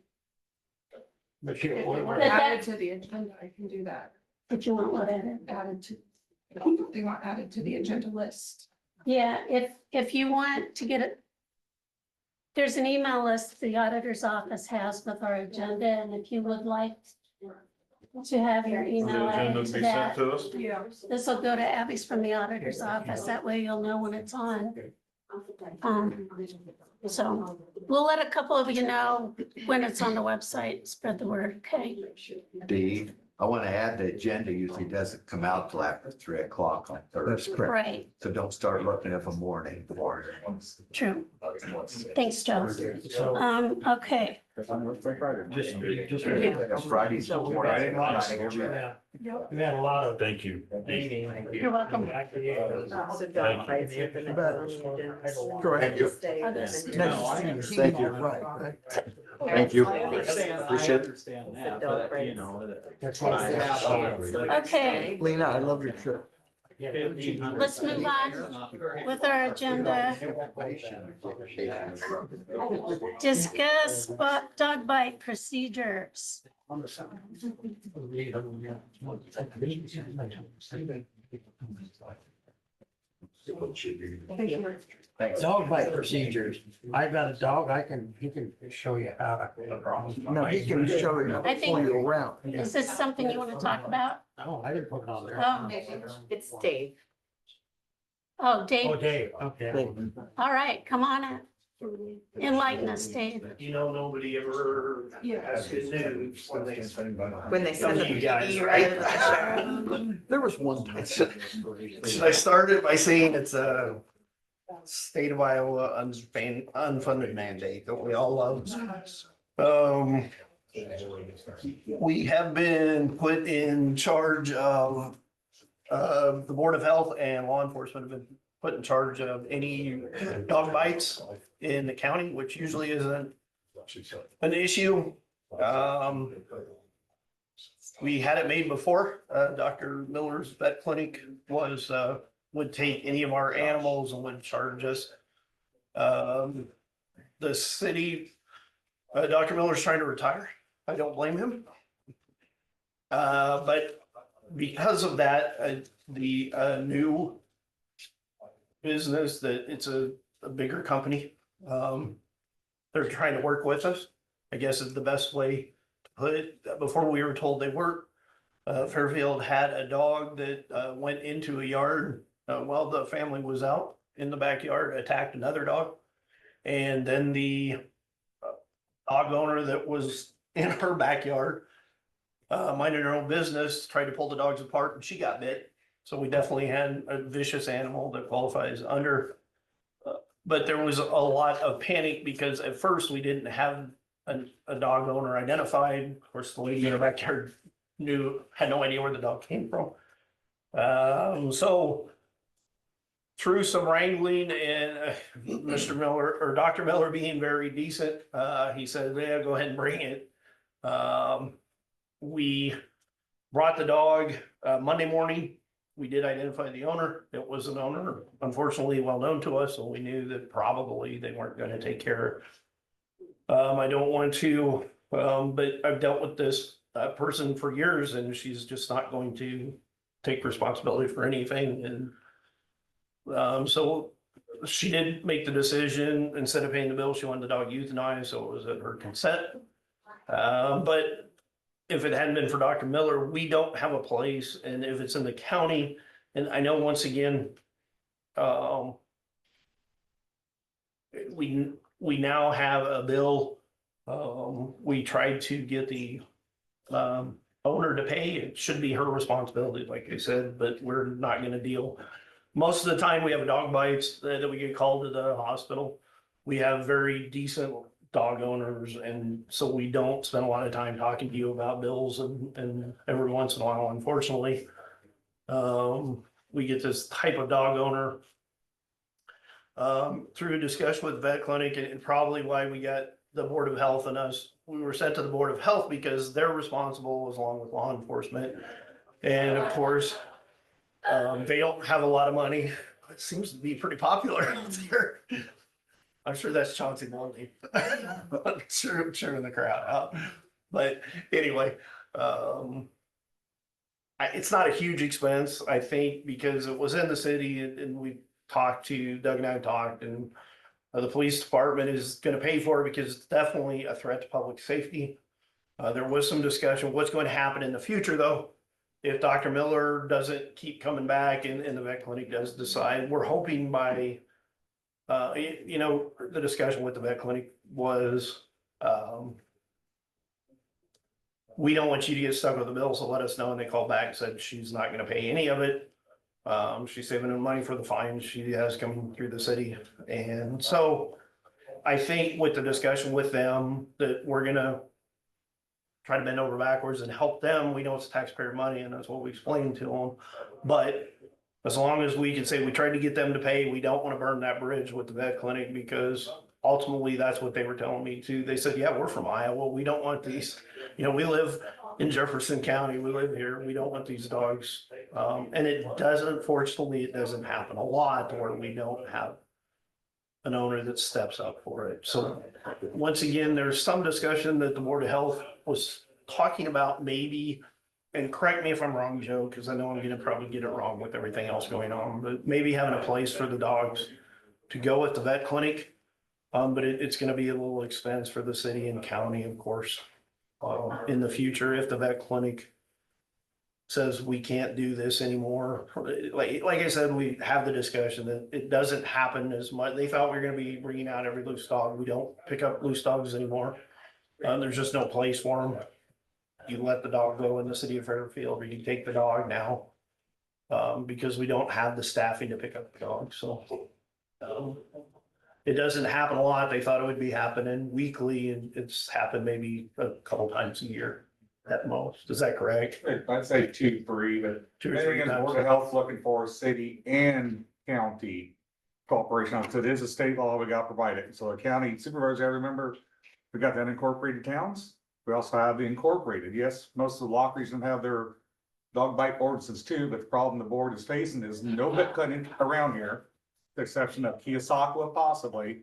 S4: But you don't want
S1: But
S4: to-
S1: that-
S21: to the agenda, I can do that.
S1: If you want what added.
S21: Added to, they want added to the agenda list.
S1: Yeah, if you want to get it. There's an email list the auditor's office has with our agenda, and if you would like to have your email added to that,
S21: to us? Yeah.
S1: this will go to Abby's from the auditor's office. That way you'll know when it's on. So we'll let a couple of you know when it's on the website, spread the word, okay?
S22: Dee, I want to add the agenda usually doesn't come out till after 3 o'clock on
S10: That's
S22: Thursday.
S10: correct.
S1: Right,
S22: So don't start looking at the morning.
S1: true. Thanks, Joe. Okay,
S22: Just Fridays.
S4: Friday nights.
S22: Yeah.
S4: We had a lot of.
S21: Thank you.
S1: you're welcome.
S22: Correct.
S10: Thank you. Right.
S22: Thank you.
S19: Appreciate that, but you know.
S4: That's what I have.
S1: Okay,
S10: Lena, I love your shirt.
S1: let's move on with our agenda. Discuss dog bite procedures.
S4: Dog bite procedures. I've got a dog, he can show you how to.
S10: No, he can show you,
S1: I think-
S10: point you around.
S1: Is this something you want to talk about?
S4: No, I didn't put it on there.
S1: Oh,
S13: It's Dave.
S1: oh,
S4: Oh,
S1: Dave,
S4: Dave, okay.
S1: all right, come on in. Enlighten us, Dave.
S4: You know, nobody ever has good news when they.
S5: When they send the
S4: You guys,
S5: PD
S4: right?
S5: rather than the sheriff.
S10: There was one time.
S23: Should I start it by saying it's a state of Iowa unfunded mandate that we all love? We have been put in charge of, the Board of Health and law enforcement have been put in charge of any dog bites in the county, which usually isn't an issue. We had it made before. Dr. Miller's vet clinic was, would take any of our animals and would charge us. The city, Dr. Miller's trying to retire. I don't blame him. But because of that, the new business that it's a bigger company, they're trying to work with us, I guess is the best way to put it. Before we were told they weren't. Fairfield had a dog that went into a yard while the family was out in the backyard, attacked another dog. And then the dog owner that was in her backyard, minding her own business, tried to pull the dogs apart and she got bit. So we definitely had a vicious animal that qualifies under. But there was a lot of panic because at first we didn't have a dog owner identified. Of course, the lady in her backyard had no idea where the dog came from. So through some wrangling and Mr. Miller or Dr. Miller being very decent, he said, yeah, go ahead and bring it. We brought the dog Monday morning. We did identify the owner. It was an owner, unfortunately, well known to us, so we knew that probably they weren't going to take care of. I don't want to, but I've dealt with this person for years, and she's just not going to take responsibility for anything. And so she did make the decision, instead of paying the bill, she wanted the dog euthanized, so it was at her consent. But if it hadn't been for Dr. Miller, we don't have a place, and if it's in the county, and I know once again, we now have a bill. We tried to get the owner to pay. It should be her responsibility, like I said, but we're not gonna deal. Most of the time, we have a dog bites that we get called to the hospital. we have very decent dog owners, and so we don't spend a lot of time talking to you about bills, and every once in a while, unfortunately, we get this type of dog owner through a discussion with the vet clinic, and probably why we got the Board of Health and us, we were sent to the Board of Health because they're responsible as along with law enforcement. And of course, they don't have a lot of money. It seems to be pretty popular out there. I'm sure that's Chauncey Morley. I'm sure in the crowd out. But anyway, it's not a huge expense, I think, because it was in the city and we talked to, Doug and I talked, and the police department is gonna pay for it because it's definitely a threat to public safety. There was some discussion, what's going to happen in the future, though, if Dr. Miller doesn't keep coming back and the vet clinic does decide. We're hoping by, the discussion with the vet clinic was, we don't want you to get stuck with the bill, so let us know. And they called back and said she's not gonna pay any of it. She's saving the money for the fines she has coming through the city. And so I think with the discussion with them that we're gonna try to bend over backwards and help them. We know it's taxpayer money and that's what we explained to them. But as long as we can say we tried to get them to pay, we don't want to burn that bridge with the vet clinic, because ultimately that's what they were telling me too. They said, yeah, we're from Iowa. We don't want these, we live in Jefferson County. We live here. We don't want these dogs. And it doesn't, fortunately, it doesn't happen a lot where we don't have an owner that steps up for it. So once again, there's some discussion that the Board of Health was talking about maybe, and correct me if I'm wrong, Joe, because I know I'm gonna probably get it wrong with everything else going on, but maybe having a place for the dogs to go at the vet clinic. But it's gonna be a little expense for the city and county, of course, in the future, if the vet clinic says we can't do this anymore. Like I said, we have the discussion that it doesn't happen as much. They thought we were gonna be bringing out every loose dog. We don't pick up loose dogs anymore. There's just no place for them. You let the dog go in the city of Fairfield, or you take the dog now. Because we don't have the staffing to pick up the dog, so. It doesn't happen a lot. They thought it would be happening weekly, and it's happened maybe a couple times a year at most. Is that correct?
S6: I'd say 2, 3, but
S23: Two or
S6: anything
S23: three
S6: is
S23: times.
S6: Board of Health looking for city and county cooperation on. So it is a state law we got provided. So the county supervisors, I remember, we got that incorporated towns. We also have the incorporated. Yes, most of the lockeries don't have their dog bite ordinances too, but the problem the board is facing is no vet clinic around here, the exception of Keosauqua possibly,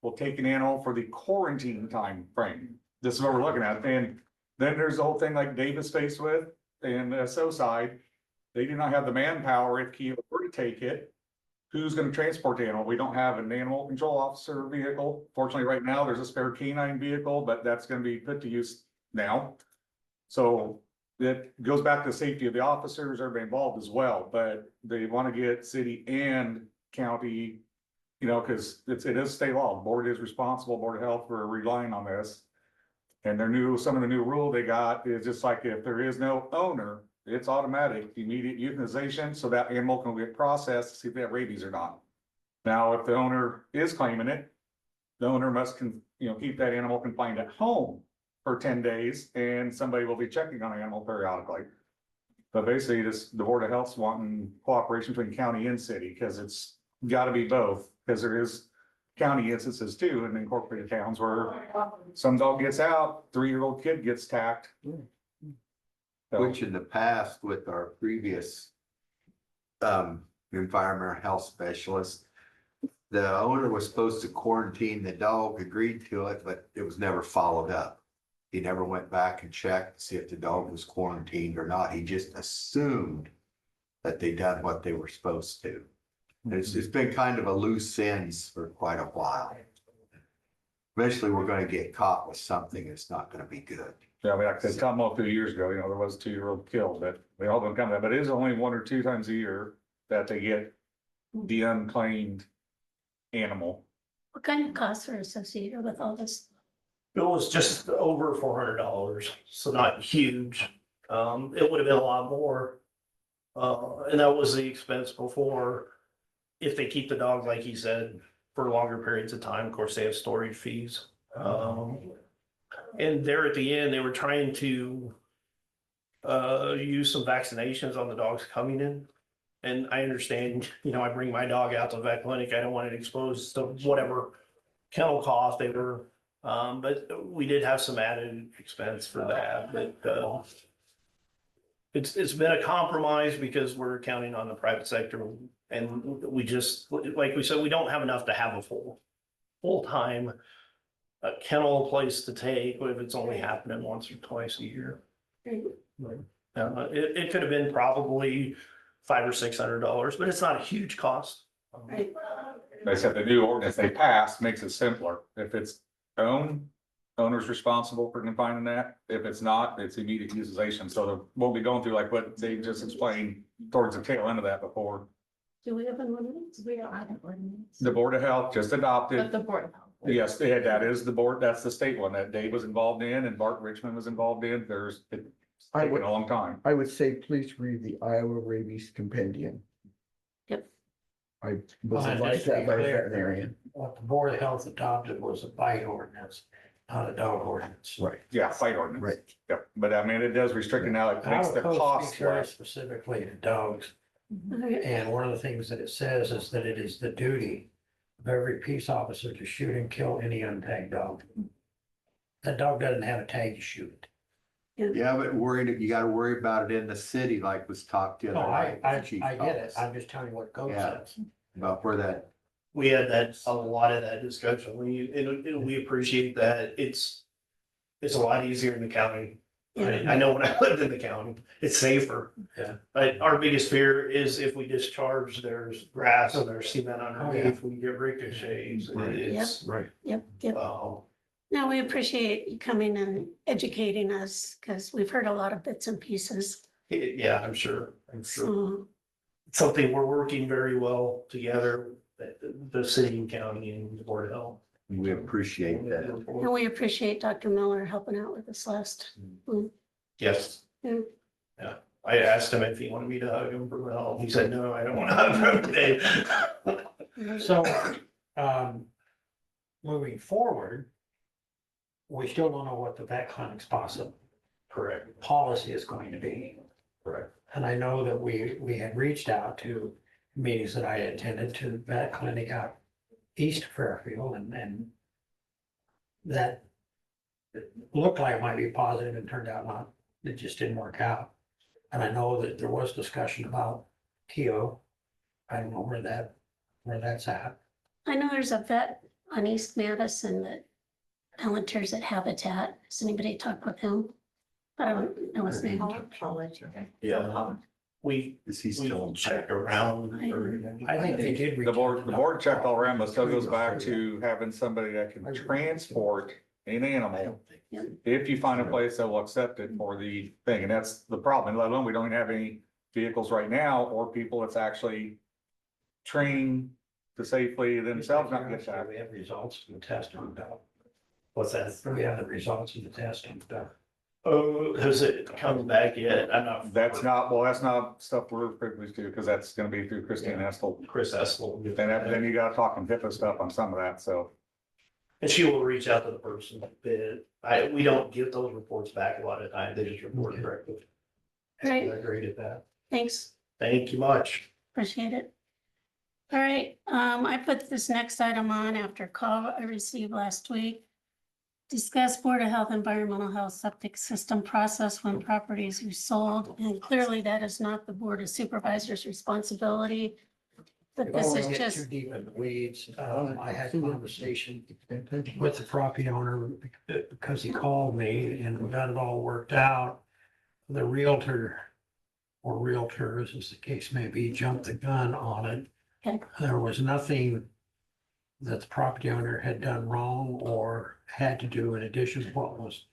S6: will take an animal for the quarantine time frame. This is what we're looking at. And then there's the whole thing like Davis faced with, and the SO side, they do not have the manpower if Keo were to take it. Who's gonna transport the animal? We don't have an animal control officer vehicle. Fortunately, right now, there's a spare canine vehicle, but that's gonna be put to use now. So that goes back to the safety of the officers, everybody involved as well, but they wanna get city and county, cause it is state law. The board is responsible, Board of Health, for relying on this. And some of the new rule they got is just like if there is no owner, it's automatic, immediate euthanization, so that animal can get processed to see if they have rabies or not. Now, if the owner is claiming it, the owner must keep that animal confined at home for 10 days, and somebody will be checking on the animal periodically. But basically, the Board of Health's wanting cooperation between county and city, because it's gotta be both, because there is county instances too, in incorporated towns where some dog gets out, 3-year-old kid gets tacked.
S22: Which in the past with our previous environmental health specialist, the owner was supposed to quarantine the dog, agreed to it, but it was never followed up. He never went back and checked to see if the dog was quarantined or not. He just assumed that they done what they were supposed to. It's been kind of a loose ends for quite a while. Eventually, we're gonna get caught with something that's not gonna be good.
S6: Yeah, like I said, Tom, a few years ago, there was a 2-year-old killed, but they all don't come to that, but it is only 1 or 2 times a year that they get the unclaimed animal.
S1: What kind of costs are associated with all this?
S23: It was just over $400, so not huge. It would have been a lot more. And that was the expense before, if they keep the dog, like he said, for longer periods of time. Of course, they have storage fees. And there at the end, they were trying to use some vaccinations on the dogs coming in. And I understand, I bring my dog out to the vet clinic. I don't want it exposed to whatever kennel cough they were. But we did have some added expense for that, but it's been a compromise because we're counting on the private sector. And we just, like we said, we don't have enough to have a full-time kennel place to take if it's only happening once or twice a year. It could have been probably $500 or $600, but it's not a huge cost.
S1: Right.
S6: They said the new ordinance they passed makes it simpler. If it's owner's responsible for confining that. If it's not, it's immediate utilization. So there won't be going through like what they just explained towards the tail end of that before.
S1: Do we have an ordinance?
S16: We don't have an ordinance.
S6: The Board of Health just
S16: But
S6: adopted.
S16: the board.
S6: Yes, that is the board. That's the state one that Dave was involved in and Bart Richmond was involved in. It's taken a long time.
S10: I would say, please read the Iowa Rabies Compendium.
S1: Yep.
S10: I was advised that by a veterinarian.
S4: What the Board of Health adopted was a bite ordinance, not a dog ordinance.
S10: Right.
S6: Yeah, fight ordinance.
S10: Right.
S6: Yep, but I mean, it does restrict it now. It makes the
S4: Iowa code
S6: cost
S4: speaks very
S6: less.
S4: specifically to dogs.
S1: Okay.
S4: And one of the things that it says is that it is the duty of every peace officer to shoot and kill any untagged dog. That dog doesn't have a tag, you shoot it.
S22: Yeah, but you gotta worry about it in the city like was talked the
S4: No,
S22: other
S4: I
S22: night. with the chief's
S4: get it.
S22: office,
S4: I'm just telling you what code
S22: Yeah.
S4: says.
S22: About where that,
S23: We had a lot of that discussion. We appreciate that. It's a lot easier in the county. I know when I lived in the county, it's safer.
S4: Yeah.
S23: But our biggest fear is if we discharge, there's grass and there's cement
S4: yeah.
S23: underneath, we get ricochets. It's,
S10: Right.
S1: Yep, yep.
S23: uh,
S1: No, we appreciate you coming and educating us because we've heard a lot of bits and pieces.
S23: yeah, I'm sure.
S1: So,
S23: It's something we're working very well together, the city and county and the Board of Health.
S22: we appreciate that.
S1: and we appreciate Dr. Miller helping out with this last.
S23: Yes.
S1: Yeah.
S23: Yeah, I asked him if he wanted me to hug him for help. He said, no, I don't want to hug him today.
S4: So, moving forward, we still don't know what the vet clinic's possible
S23: Correct.
S4: policy is going to be.
S23: Correct.
S4: And I know that we had reached out to meetings that I attended to the vet clinic out east of Fairfield and that looked like it might be positive and turned out not. It just didn't work out. And I know that there was discussion about Keogh. I don't know where that's at.
S1: I know there's a vet on East Madison that volunteers at Habitat. Has anybody talked with him? I don't know his name.
S23: Yeah. We
S22: Is he
S23: we
S22: still?
S23: check around.
S4: I think they did.
S6: The board checked all around, but still goes back to having somebody that can transport an animal. If you find a place that will accept it for the thing, and that's the problem, let alone we don't even have any vehicles right now or people that's actually trained to safely themselves not get shot.
S4: We have results from the testing done.
S23: What's that?
S4: We have the results of the testing done.
S23: Oh, has it come back yet? I'm not.
S6: That's not stuff we're privileged to, because that's gonna be through Christine Estel.
S23: Chris Estel.
S6: Then you gotta talk and HIPAA stuff on some of that, so.
S23: And she will reach out to the person that, we don't get those reports back a lot of times. They just report directly.
S1: All right,
S23: I agree with that.
S1: thanks.
S23: Thank you much.
S1: Appreciate it. All right, I put this next item on after a call I received last week. Discuss Board of Health, Environmental Health Septic System process when properties are sold. And clearly that is not the Board of Supervisors' responsibility. But
S4: I
S1: this
S4: don't
S1: is
S4: wanna get too
S1: just,
S4: deep in the weeds. I had a conversation with the property owner because he called me and we got it all worked out. The realtor or realtors, as the case may be, jumped the gun on it.
S1: Okay.
S4: There was nothing that the property owner had done wrong or had to do in addition to what was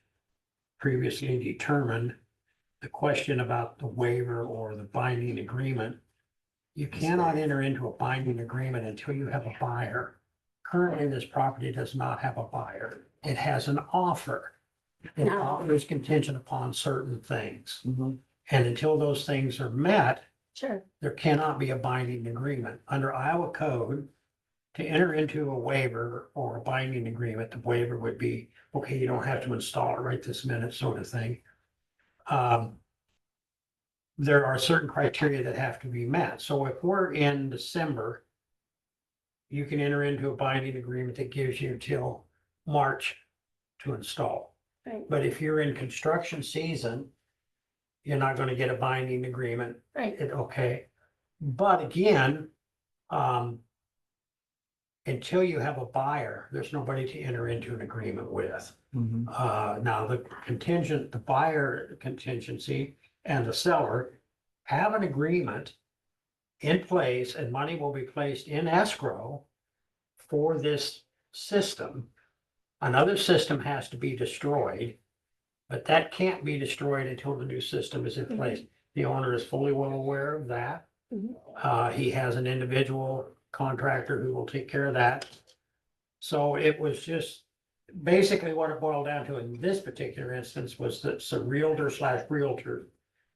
S4: previously determined. The question about the waiver or the binding agreement, you cannot enter into a binding agreement until you have a buyer. Currently, this property does not have a buyer. It has an offer. An
S1: No.
S4: offer is contingent upon certain things. And until those things are met,
S1: sure,
S4: there cannot be a binding agreement. Under Iowa code, to enter into a waiver or a binding agreement, the waiver would be, okay, you don't have to install it right this minute, sort of thing. There are certain criteria that have to be met. So if we're in December, you can enter into a binding agreement that gives you till March to install.
S1: Right.
S4: But if you're in construction season, you're not gonna get a binding agreement.
S1: Right.
S4: Okay, but again, until you have a buyer, there's nobody to enter into an agreement with. Now, the buyer contingency and the seller have an agreement in place, and money will be placed in escrow for this system. Another system has to be destroyed, but that can't be destroyed until the new system is in place. The owner is fully well aware of that. He has an individual contractor who will take care of that. So it was just, basically what it boiled down to in this particular instance was that some realtor/realtor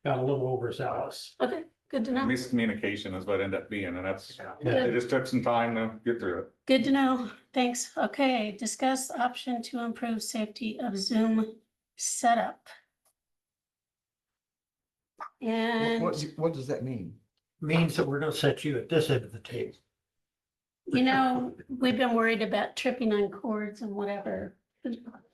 S4: got a little overzealous.
S1: Okay, good to know.
S6: Miscommunication is what it ended up being, and that's,
S1: Yeah.
S6: it just took some time to get through it.
S1: Good to know. Thanks. Okay, discuss option to improve safety of Zoom setup. And,
S10: What does that mean?
S4: Means that we're gonna set you at this end of the table.
S1: you know, we've been worried about tripping on cords and whatever.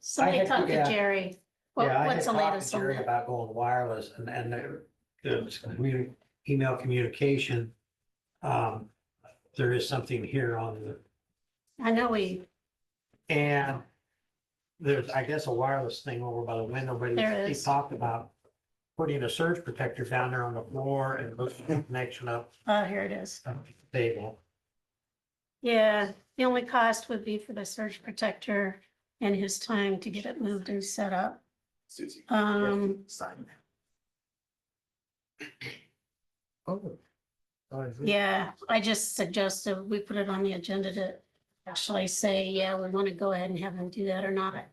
S1: Somebody
S4: had-
S1: talk to
S4: yeah.
S1: Jerry.
S4: Yeah, I
S1: What's
S4: had
S1: the
S4: talked to
S1: latest on
S4: Jerry
S1: that?
S4: about going wireless and the email communication. There is something here on the,
S1: I know we,
S4: and there's, I guess, a wireless thing over by the window, but
S1: There
S4: he
S1: is.
S4: talked about putting a surge protector down there on the floor and hooking the connection up
S1: here it is.
S4: to the table.
S1: Yeah, the only cost would be for the surge protector and his time to get it moved and set up.
S22: Susie.
S1: Sign.
S10: Oh.
S1: Yeah, I just suggested we put it on the agenda to actually say, yeah, we want to go ahead and have him do that or not.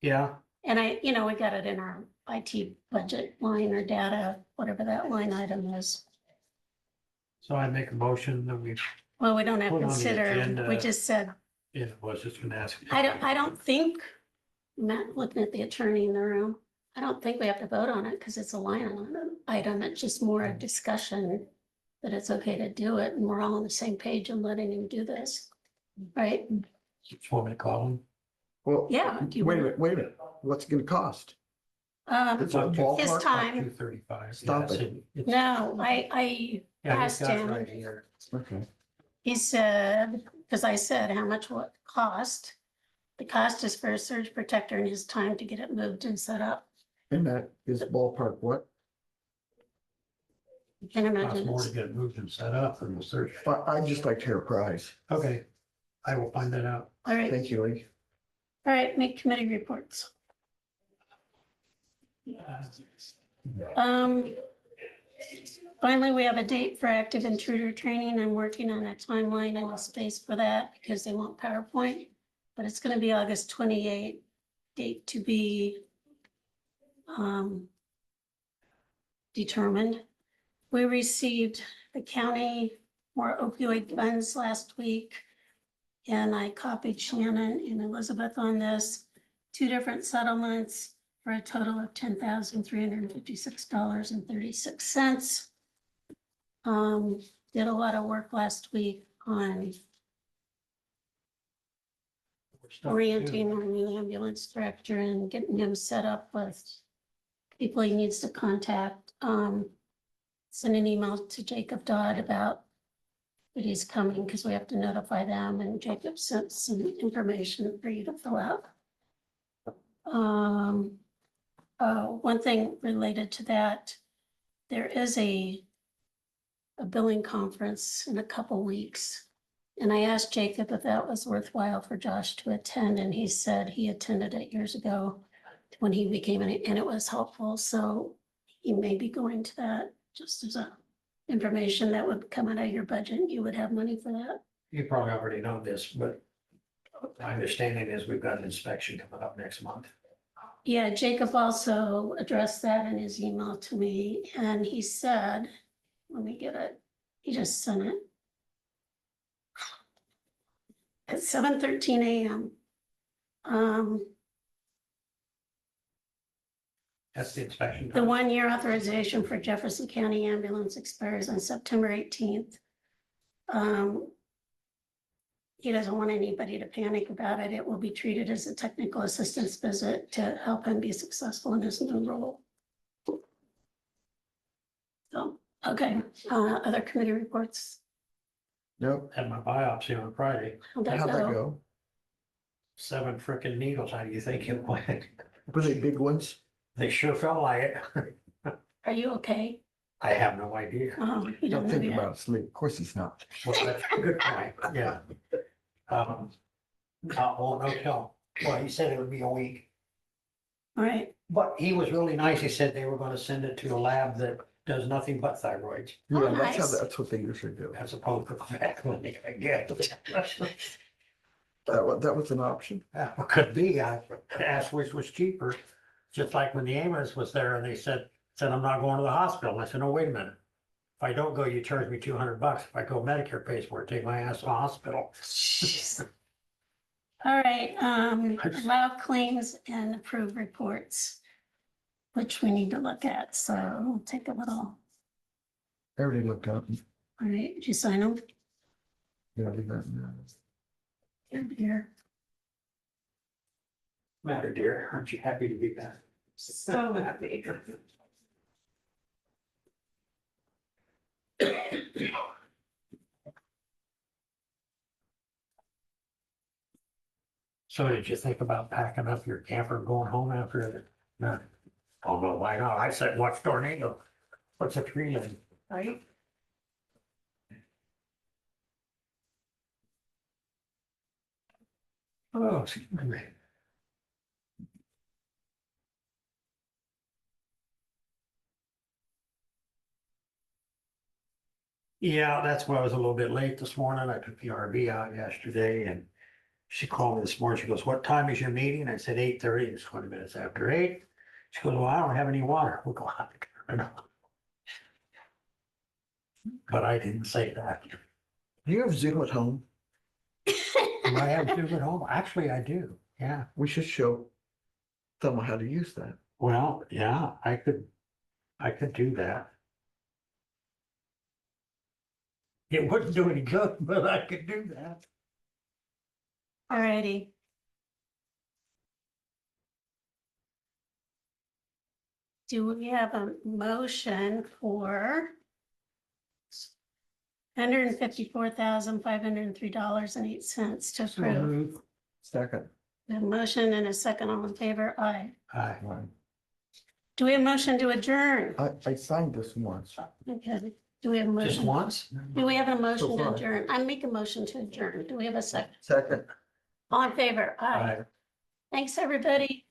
S4: Yeah,
S1: And we got it in our IT budget line or data, whatever that line item is.
S4: so I make a motion that we,
S1: Well, we don't have
S4: Put
S1: to
S4: on the
S1: consider,
S4: agenda.
S1: we just said,
S4: yeah, I was just gonna ask.
S1: I don't think, Matt, looking at the attorney in the room, I don't think we have to vote on it because it's a line item. It's just more a discussion that it's okay to do it and we're all on the same page and letting him do this. Right?
S4: Just want me to call him?
S10: Well,
S1: Yeah. do you
S10: wait a
S1: want-
S10: minute, what's it gonna cost? It's a
S1: His
S10: ballpark.
S1: time.
S4: 235.
S10: Stop
S4: Yeah,
S10: it.
S4: it's-
S1: No, I
S4: Yeah, he's
S1: asked
S4: got it
S1: him,
S4: right here.
S10: Okay.
S1: he said, because I said, how much will it cost? The cost is for a surge protector and his time to get it moved and set up.
S10: And that is ballpark what?
S1: You can
S4: Costs
S1: imagine.
S4: more to
S1: it's-
S4: get it moved and set up than the search.
S10: I'd just like to hear a price.
S4: Okay, I will find that out.
S1: All right,
S10: Thank you, Lee.
S1: all right, make committee reports. Finally, we have a date for active intruder training. I'm working on a timeline and a space for that because they want PowerPoint. But it's gonna be August 28th, date to be determined. We received the county more opioid funds last week. And I copied Shannon and Elizabeth on this, 2 different settlements for a total of $10,356.36. Did a lot of work last week on orienting our new ambulance director and getting him set up with people he needs to contact. Send an email to Jacob Dodd about that he's coming because we have to notify them, and Jacob sent some information for you to fill out. One thing related to that, there is a billing conference in a couple weeks. And I asked Jacob if that was worthwhile for Josh to attend, and he said he attended it years ago when he became, and it was helpful, so he may be going to that just as a information that would come out of your budget. You would have money for that.
S4: You probably already know this, but my understanding is we've got an inspection coming up next month.
S1: Yeah, Jacob also addressed that in his email to me, and he said, let me get it, he just sent it. at 7:13 a.m.
S4: That's the inspection.
S1: The 1-year authorization for Jefferson County ambulance expires on September 18th. He doesn't want anybody to panic about it. It will be treated as a technical assistance visit to help him be successful in his new role. So, okay, other committee reports?
S10: Nope.
S4: Had my biopsy on Friday.
S1: How'd that
S10: How'd that
S1: go?
S10: go?
S4: 7 frickin' needles. How do you think it went?
S10: Were they big ones?
S4: They sure felt like it.
S1: Are you okay?
S4: I have no idea.
S1: Oh, you
S10: Don't
S1: don't
S10: think
S1: know yet.
S10: about sleep. Of course he's not.
S4: Well, that's a good point, yeah. No tell. Well, he said it would be a week,
S1: All right,
S4: but he was really nice. He said they were gonna send it to a lab that does nothing but thyroids,
S1: Oh,
S10: Yeah,
S1: nice.
S10: that's what they usually do.
S4: as opposed to the vet clinic, I guess.
S10: That was an option.
S4: Yeah, well, could be. I asked which was cheaper, just like when the ambulance was there and they said, I'm not going to the hospital. I said, no, wait a minute. If I don't go, you charge me $200. If I go, Medicare pays for it, take my ass to the hospital.
S1: all right, allow claims and approve reports, which we need to look at, so we'll take a little,
S10: I already looked up.
S1: all right, did you sign them?
S10: Yeah, I did that.
S1: Here.
S4: Matter, dear, aren't you happy to be back?
S13: So happy.
S4: So did you think about packing up your camper and going home after it? No. Oh, no, why not? I said, watch tornado. What's a tree in?
S13: Right?
S4: Oh, excuse me. Yeah, that's why I was a little bit late this morning. I took the RV out yesterday and she called me this morning. She goes, what time is your meeting? I said 8:30. It's 20 minutes after 8. She goes, well, I don't have any water. We'll go out. And turn it on. But I didn't say that.
S10: Do you have Zoom at home?
S4: Do I have Zoom at home? Actually, I do. Yeah.
S10: We should show someone how to use that.
S4: Well, yeah, I could do that. It wouldn't do any good, but I could do that.
S1: All righty. Do we have a motion for $154,503.08 to approve?
S10: Second.
S1: We have a motion and a second, all in favor, aye.
S4: Aye.
S1: Do we have a motion to adjourn?
S10: I signed this once.
S1: Okay, do we have a motion?
S4: Just once?
S1: Do we have a motion
S10: So
S1: to
S10: far.
S1: adjourn? I make a motion to adjourn. Do we have a second?
S10: Second.
S1: All in favor? Aye.
S4: Aye.
S1: Thanks, everybody.